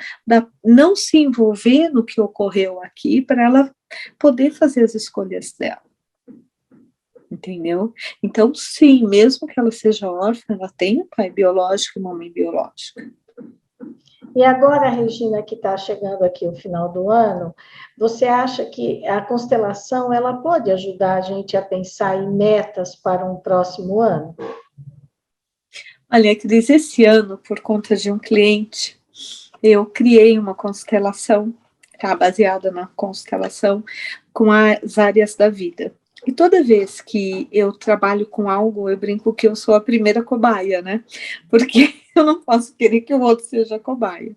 não se envolver no que ocorreu aqui para ela poder fazer as escolhas dela. Entendeu? Então, sim, mesmo que ela seja órfã, ela tem um pai biológico e uma mãe biológica. E agora, Regina, que está chegando aqui o final do ano, você acha que a constelação ela pode ajudar a gente a pensar em metas para um próximo ano? Olha, Cris, esse ano, por conta de um cliente, eu criei uma constelação, tá, baseada na constelação, com as áreas da vida. E toda vez que eu trabalho com algo, eu brinco que eu sou a primeira cobaia, né? Porque eu não posso querer que o outro seja cobaia.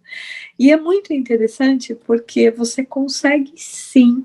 E é muito interessante porque você consegue sim.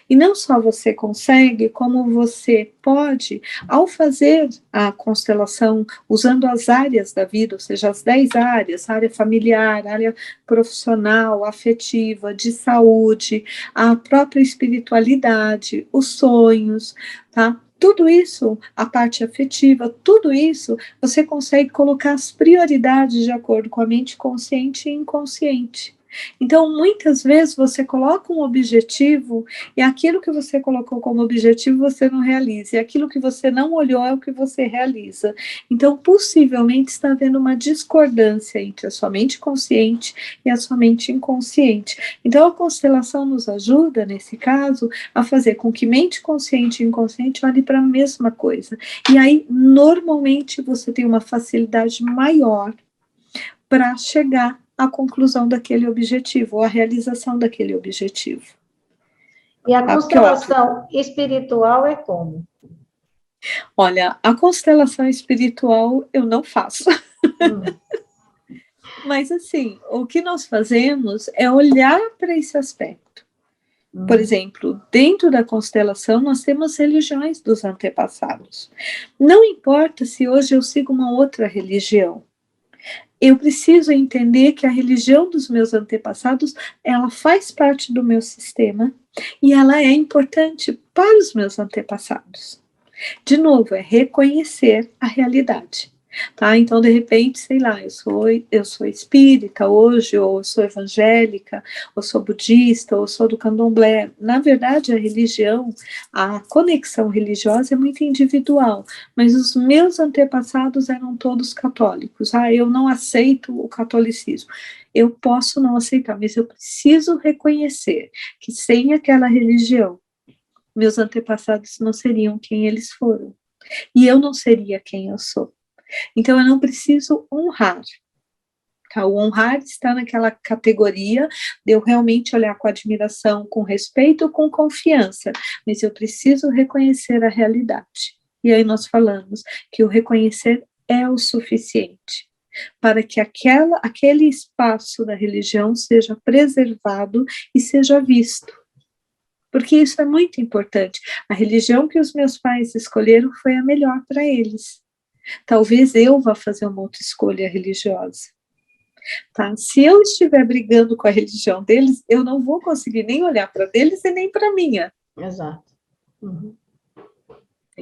E não só você consegue, como você pode, ao fazer a constelação, usando as áreas da vida, ou seja, as 10 áreas, área familiar, área profissional, afetiva, de saúde, a própria espiritualidade, os sonhos, tá? Tudo isso, a parte afetiva, tudo isso, você consegue colocar as prioridades de acordo com a mente consciente e inconsciente. Então, muitas vezes você coloca um objetivo e aquilo que você colocou como objetivo você não realiza, e aquilo que você não olhou é o que você realiza. Então, possivelmente está havendo uma discordância entre a sua mente consciente e a sua mente inconsciente. Então, a constelação nos ajuda, nesse caso, a fazer com que mente consciente e inconsciente olhem para a mesma coisa. E aí, normalmente, você tem uma facilidade maior para chegar à conclusão daquele objetivo, ou à realização daquele objetivo. E a constelação espiritual é como? Olha, a constelação espiritual eu não faço. Mas assim, o que nós fazemos é olhar para esse aspecto. Por exemplo, dentro da constelação, nós temos religiões dos antepassados. Não importa se hoje eu sigo uma outra religião, eu preciso entender que a religião dos meus antepassados, ela faz parte do meu sistema e ela é importante para os meus antepassados. De novo, é reconhecer a realidade. Tá? Então, de repente, sei lá, eu sou espírita hoje, ou eu sou evangélica, ou sou budista, ou sou do candomblé. Na verdade, a religião, a conexão religiosa é muito individual, mas os meus antepassados eram todos católicos. Eu não aceito o catolicismo. Eu posso não aceitar, mas eu preciso reconhecer que sem aquela religião, meus antepassados não seriam quem eles foram. E eu não seria quem eu sou. Então, eu não preciso honrar. Tá? O honrar está naquela categoria de eu realmente olhar com admiração, com respeito, com confiança. Mas eu preciso reconhecer a realidade. E aí nós falamos que o reconhecer é o suficiente para que aquele espaço da religião seja preservado e seja visto. Porque isso é muito importante. A religião que os meus pais escolheram foi a melhor para eles. Talvez eu vá fazer uma outra escolha religiosa. Tá? Se eu estiver brigando com a religião deles, eu não vou conseguir nem olhar para deles e nem para a minha. Exato. Uhum.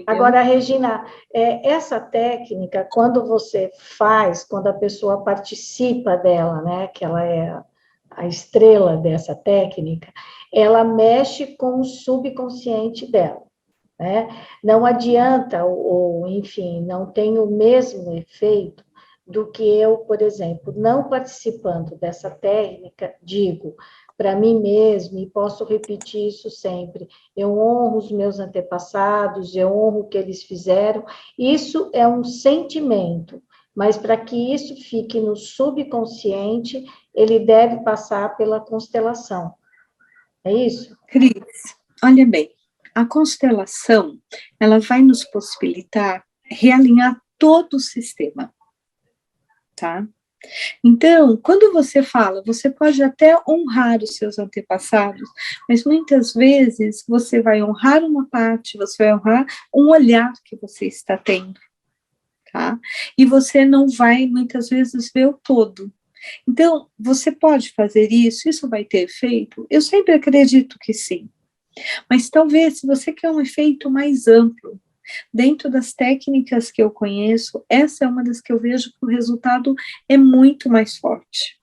Agora, Regina, essa técnica, quando você faz, quando a pessoa participa dela, né, que ela é a estrela dessa técnica, ela mexe com o subconsciente dela. Né? Não adianta, ou enfim, não tem o mesmo efeito do que eu, por exemplo, não participando dessa técnica, digo para mim mesmo, e posso repetir isso sempre, eu honro os meus antepassados, eu honro o que eles fizeram, isso é um sentimento, mas para que isso fique no subconsciente, ele deve passar pela constelação. É isso? Cris, olha bem, a constelação, ela vai nos possibilitar realinhar todo o sistema, tá? Então, quando você fala, você pode até honrar os seus antepassados, mas muitas vezes você vai honrar uma parte, você vai honrar um olhar que você está tendo, tá? E você não vai, muitas vezes, ver o todo. Então, você pode fazer isso vai ter efeito? Eu sempre acredito que sim. Mas talvez, se você quer um efeito mais amplo, dentro das técnicas que eu conheço, essa é uma das que eu vejo que o resultado é muito mais forte.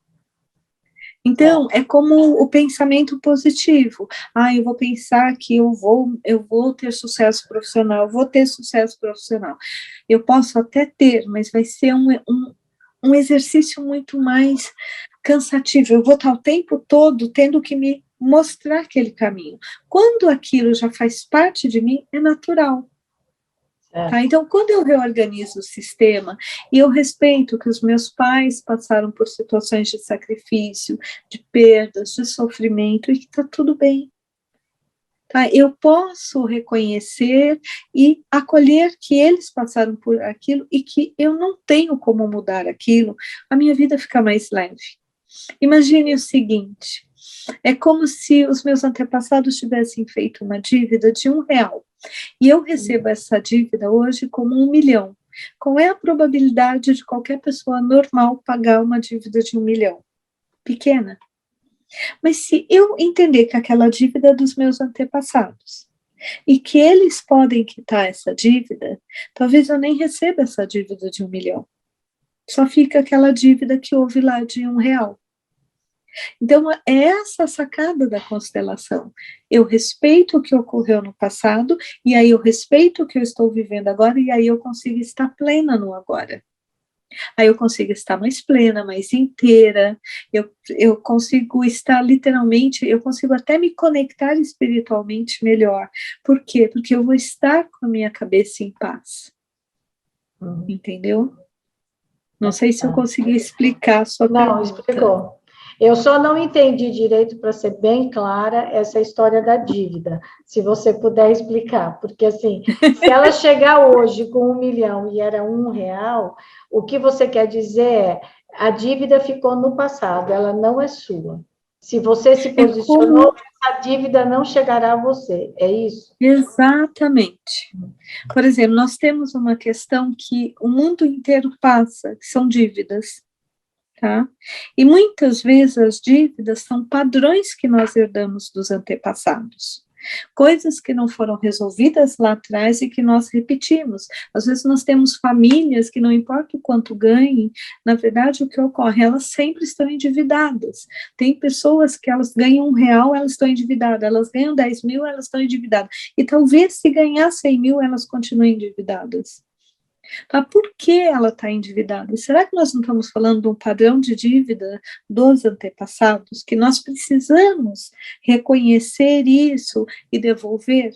Então, é como o pensamento positivo. Eu vou pensar que eu vou ter sucesso profissional, eu vou ter sucesso profissional. Eu posso até ter, mas vai ser um exercício muito mais cansativo. Eu vou estar o tempo todo tendo que me mostrar aquele caminho. Quando aquilo já faz parte de mim, é natural. Tá? Então, quando eu reorganizo o sistema e eu respeito que os meus pais passaram por situações de sacrifício, de perdas, de sofrimento, e que está tudo bem. Tá? Eu posso reconhecer e acolher que eles passaram por aquilo e que eu não tenho como mudar aquilo, a minha vida fica mais leve. Imagine o seguinte, é como se os meus antepassados tivessem feito uma dívida de R$1, e eu recebo essa dívida hoje como 1 milhão. Qual é a probabilidade de qualquer pessoa normal pagar uma dívida de 1 milhão? Pequena. Mas se eu entender que aquela dívida é dos meus antepassados, e que eles podem quitar essa dívida, talvez eu nem receba essa dívida de 1 milhão. Só fica aquela dívida que houve lá de R$1. Então, é essa a sacada da constelação. Eu respeito o que ocorreu no passado, e aí eu respeito o que eu estou vivendo agora, e aí eu consigo estar plena no agora. Aí eu consigo estar mais plena, mais inteira, eu consigo estar literalmente, eu consigo até me conectar espiritualmente melhor. Por quê? Porque eu vou estar com a minha cabeça em paz. Entendeu? Não sei se eu consegui explicar a sua pergunta. Não, explicou. Eu só não entendi direito, para ser bem clara, essa história da dívida. Se você puder explicar, porque assim, se ela chegar hoje com 1 milhão e era R$1, o que você quer dizer é, a dívida ficou no passado, ela não é sua. Se você se É posicionou, como... essa dívida não chegará a você, é isso? Exatamente. Por exemplo, nós temos uma questão que o mundo inteiro passa, que são dívidas, tá? E muitas vezes as dívidas são padrões que nós herdamos dos antepassados. Coisas que não foram resolvidas lá atrás e que nós repetimos. Às vezes nós temos famílias que não importa o quanto ganhem, na verdade o que ocorre, elas sempre estão endividadas. Tem pessoas que elas ganham R$ 1, elas estão endividadas, elas ganham 10 mil, elas estão endividadas. E talvez se ganhar 100 mil, elas continuem endividadas. Tá? Por que ela está endividada? Será que nós não estamos falando de um padrão de dívida dos antepassados, que nós precisamos reconhecer isso e devolver?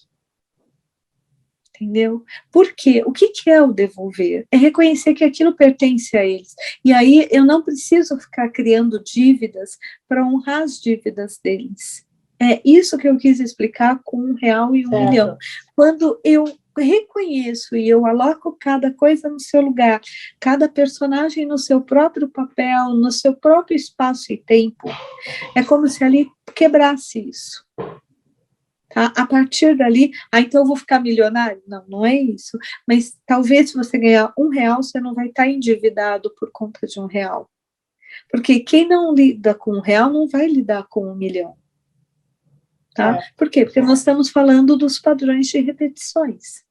Entendeu? Por quê? O que é o devolver? É reconhecer que aquilo pertence a eles. E aí eu não preciso ficar criando dívidas para honrar as dívidas deles. É isso que eu quis explicar com R$ 1 e 1 milhão. Quando eu reconheço e eu aloco cada coisa no seu lugar, cada personagem no seu próprio papel, no seu próprio espaço e tempo, é como se ali quebrasse isso. Tá? A partir dali, então eu vou ficar milionário? Não, não é isso. Mas talvez se você ganhar R$ 1, você não vai estar endividado por conta de R$ 1. Porque quem não lida com R$ 1 não vai lidar com 1 milhão. Tá? Por quê? Porque nós estamos falando dos padrões de repetições.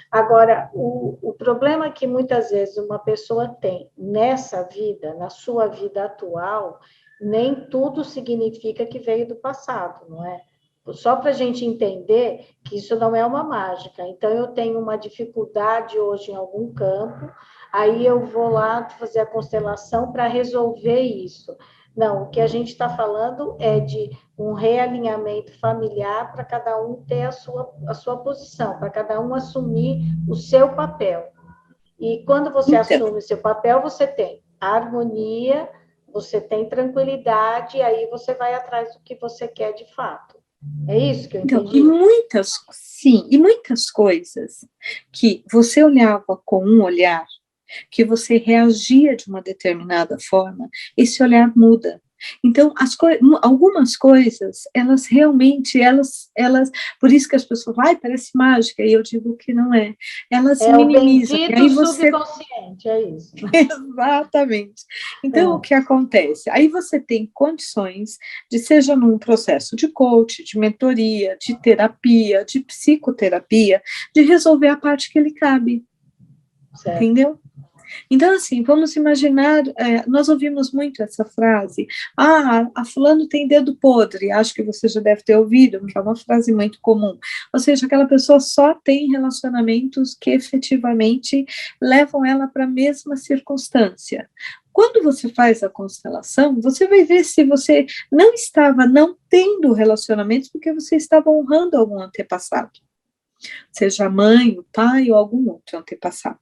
Agora, o problema que muitas vezes uma pessoa tem nessa vida, na sua vida atual, nem tudo significa que veio do passado, não é? Só para a gente entender que isso não é uma mágica. Então, eu tenho uma dificuldade hoje em algum campo, aí eu vou lá fazer a constelação para resolver isso. Não, o que a gente está falando é de um realinhamento familiar para cada um ter a sua posição, para cada um assumir o seu papel. E quando você assume o seu papel, você tem harmonia, você tem tranquilidade, e aí você vai atrás do que você quer de fato. É isso que eu entendi? E muitas coisas que você olhava com um olhar, que você reagia de uma determinada forma, esse olhar muda. Então, algumas coisas, elas realmente, por isso que as pessoas falam, parece mágica, e eu digo que não é. Elas minimizam. É o bendito subconsciente, é isso. Exatamente. Então, o que acontece? Aí você tem condições de, seja num processo de coach, de mentoria, de terapia, de psicoterapia, de resolver a parte que lhe cabe. Certo. Entendeu? Então, assim, vamos imaginar, nós ouvimos muito essa frase, a fulano tem dedo podre, acho que você já deve ter ouvido, que é uma frase muito comum, ou seja, aquela pessoa só tem relacionamentos que efetivamente levam ela para a mesma circunstância. Quando você faz a constelação, você vai ver se você não estava não tendo relacionamentos porque você estava honrando algum antepassado, seja a mãe, o pai ou algum outro antepassado.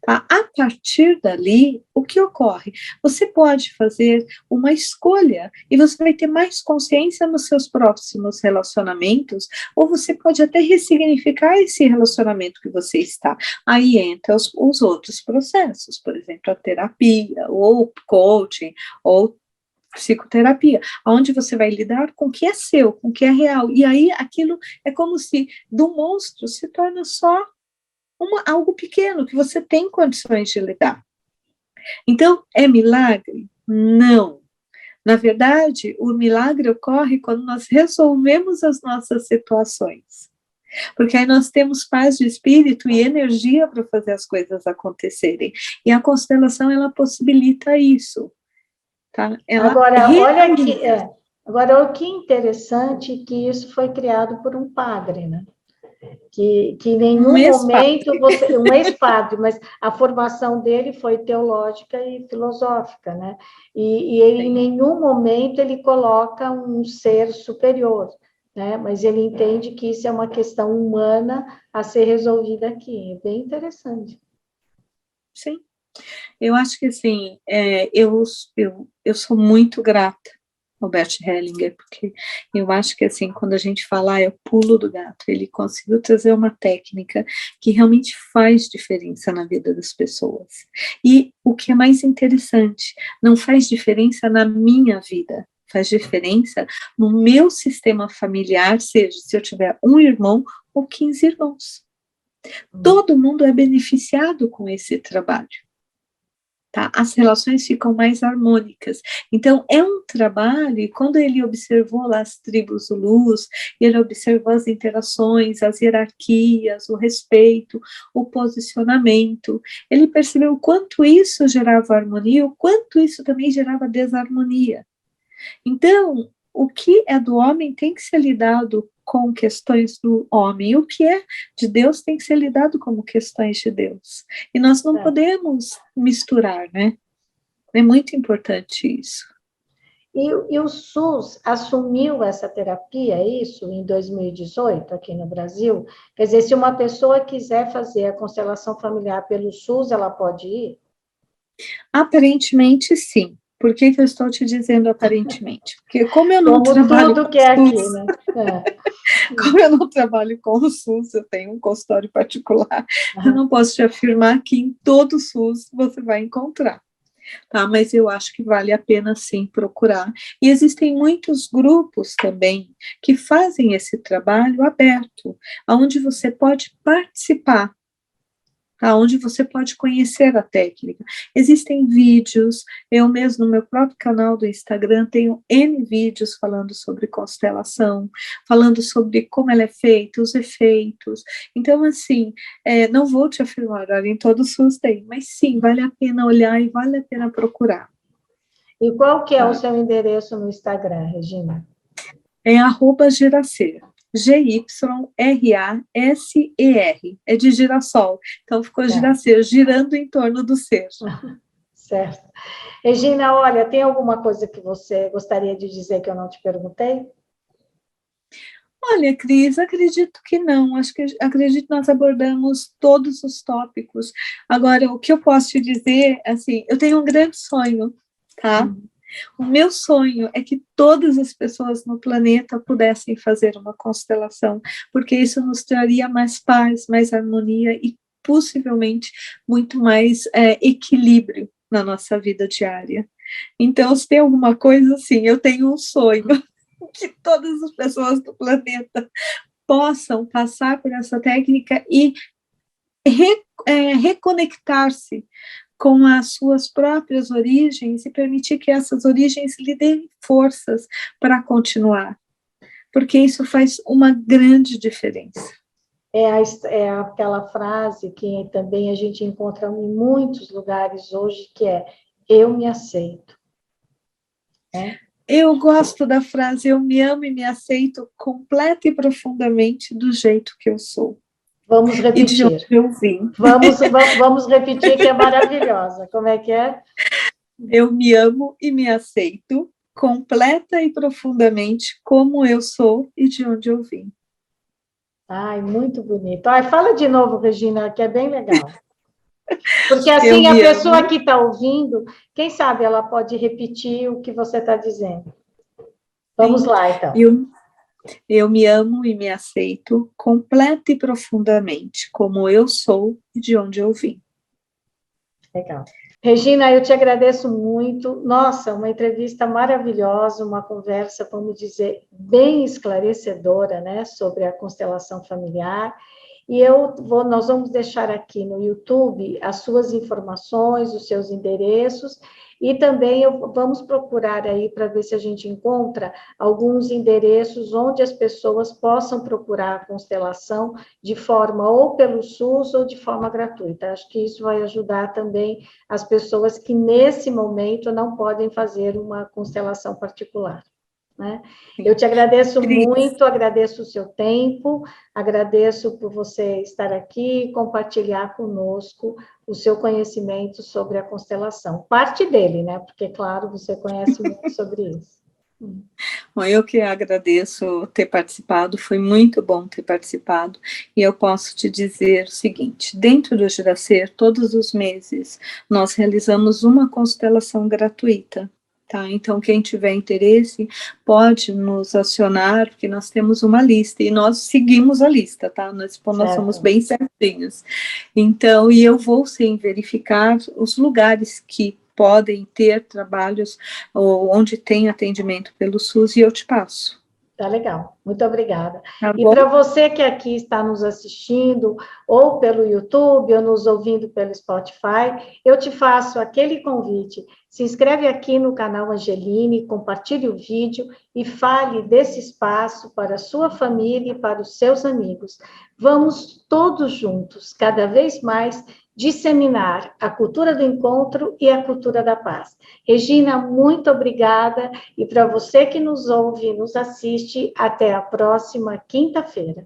Tá? A partir dali, o que ocorre? Você pode fazer uma escolha e você vai ter mais consciência nos seus próximos relacionamentos, ou você pode até ressignificar esse relacionamento que você está. Aí entra os outros processos, por exemplo, a terapia, ou coaching, ou psicoterapia, onde você vai lidar com o que é seu, com o que é real. E aí aquilo é como se do monstro se torna só algo pequeno que você tem condições de lidar. Então, é milagre? Não. Na verdade, o milagre ocorre quando nós resolvemos as nossas situações. Porque aí nós temos paz de espírito e energia para fazer as coisas acontecerem. E a constelação, ela possibilita isso. Tá? Agora, olha que, agora, o que interessante que isso foi criado por um padre, né? Que em nenhum momento você, um ex-padre, mas a formação dele foi teológica e filosófica, né? E ele, em nenhum momento ele coloca um ser superior, né? Mas ele entende que isso é uma questão humana a ser resolvida aqui. É bem interessante. Sim. Eu acho que, assim, eu sou muito grata ao Bert Hellinger, porque eu acho que, assim, quando a gente fala, é o pulo do gato, ele conseguiu trazer uma técnica que realmente faz diferença na vida das pessoas. E o que é mais interessante, não faz diferença na minha vida, faz diferença no meu sistema familiar, seja se eu tiver um irmão ou 15 irmãos. Todo mundo é beneficiado com esse trabalho. Tá? As relações ficam mais harmônicas. Então, é um trabalho, e quando ele observou lá as tribos Zulus, ele observou as interações, as hierarquias, o respeito, o posicionamento, ele percebeu o quanto isso gerava harmonia, o quanto isso também gerava desarmonia. Então, o que é do homem tem que ser lidado com questões do homem, e o que é de Deus tem que ser lidado como questões de Deus. E nós não podemos misturar, né? É muito importante isso. E o SUS assumiu essa terapia, é isso, em 2018, aqui no Brasil? Quer dizer, se uma pessoa quiser fazer a constelação familiar pelo SUS, ela pode ir? Aparentemente, sim. Por que eu estou te dizendo aparentemente? Porque como eu não como trabalho tudo com que é SUS, aqui, né? como eu não trabalho com o SUS, eu tenho um consultório particular, eu não posso te afirmar que em todo o SUS você vai encontrar. Tá? Mas eu acho que vale a pena sim procurar. E existem muitos grupos também que fazem esse trabalho aberto, onde você pode participar, onde você pode conhecer a técnica. Existem vídeos, eu mesmo no meu próprio canal do Instagram tenho N vídeos falando sobre constelação, falando sobre como ela é feita, os efeitos. Então, assim, não vou te afirmar, olha, em todo o SUS tem, mas sim, vale a pena olhar e vale a pena procurar. E qual que é o seu endereço no Instagram, Regina? É @Giracer. G-Y-R-A-S-E-R. É de girassol. Então ficou Giracer, girando em torno do ser. Certo. Regina, olha, tem alguma coisa que você gostaria de dizer que eu não te perguntei? Olha, Cris, acredito que não. Acredito que nós abordamos todos os tópicos. Agora, o que eu posso te dizer, assim, eu tenho um grande sonho, tá? O meu sonho é que todas as pessoas no planeta pudessem fazer uma constelação, porque isso nos traria mais paz, mais harmonia e possivelmente muito mais equilíbrio na nossa vida diária. Então, se tem alguma coisa assim, eu tenho um sonho que todas as pessoas do planeta possam passar por essa técnica e reconectar-se com as suas próprias origens e permitir que essas origens lhe deem forças para continuar, porque isso faz uma grande diferença. É aquela frase que também a gente encontra em muitos lugares hoje, que é: eu me aceito. Eu gosto da frase: eu me amo e me aceito completa e profundamente do jeito que eu sou. Vamos repetir. E de onde eu vim. Vamos repetir, que é maravilhosa. Como é que é? Eu me amo e me aceito completa e profundamente como eu sou e de onde eu vim. Ai, muito bonito. Ai, fala de novo, Regina, que é bem legal. Porque assim a pessoa que está ouvindo, quem sabe ela pode repetir o que você está dizendo. Vamos lá, então. Eu me amo e me aceito completa e profundamente como eu sou e de onde eu vim. Legal. Regina, eu te agradeço muito. Nossa, uma entrevista maravilhosa, uma conversa, vamos dizer, bem esclarecedora, né, sobre a constelação familiar. E nós vamos deixar aqui no YouTube as suas informações, os seus endereços, e também vamos procurar aí para ver se a gente encontra alguns endereços onde as pessoas possam procurar a constelação de forma ou pelo SUS ou de forma gratuita. Acho que isso vai ajudar também as pessoas que nesse momento não podem fazer uma constelação particular. Né? Eu te agradeço muito, agradeço o seu tempo, agradeço por você estar aqui e compartilhar conosco o seu conhecimento sobre a constelação. Parte dele, né? Porque, claro, você conhece muito sobre isso. Bom, eu que agradeço ter participado, foi muito bom ter participado, e eu posso te dizer o seguinte: dentro do Giracer, todos os meses, nós realizamos uma constelação gratuita. Tá? Então, quem tiver interesse pode nos acionar, porque nós temos uma lista e nós seguimos a lista, tá? Nós somos bem certinhos. Então, e eu vou sim verificar os lugares que podem ter trabalhos ou onde tem atendimento pelo SUS e eu te passo. Tá legal, muito obrigada. Tá E bom? para você que aqui está nos assistindo, ou pelo YouTube, ou nos ouvindo pelo Spotify, eu te faço aquele convite. Se inscreve aqui no canal Angeline, compartilhe o vídeo e fale desse espaço para a sua família e para os seus amigos. Vamos todos juntos, cada vez mais, disseminar a cultura do encontro e a cultura da paz. Regina, muito obrigada. E para você que nos ouve e nos assiste, até a próxima quinta-feira.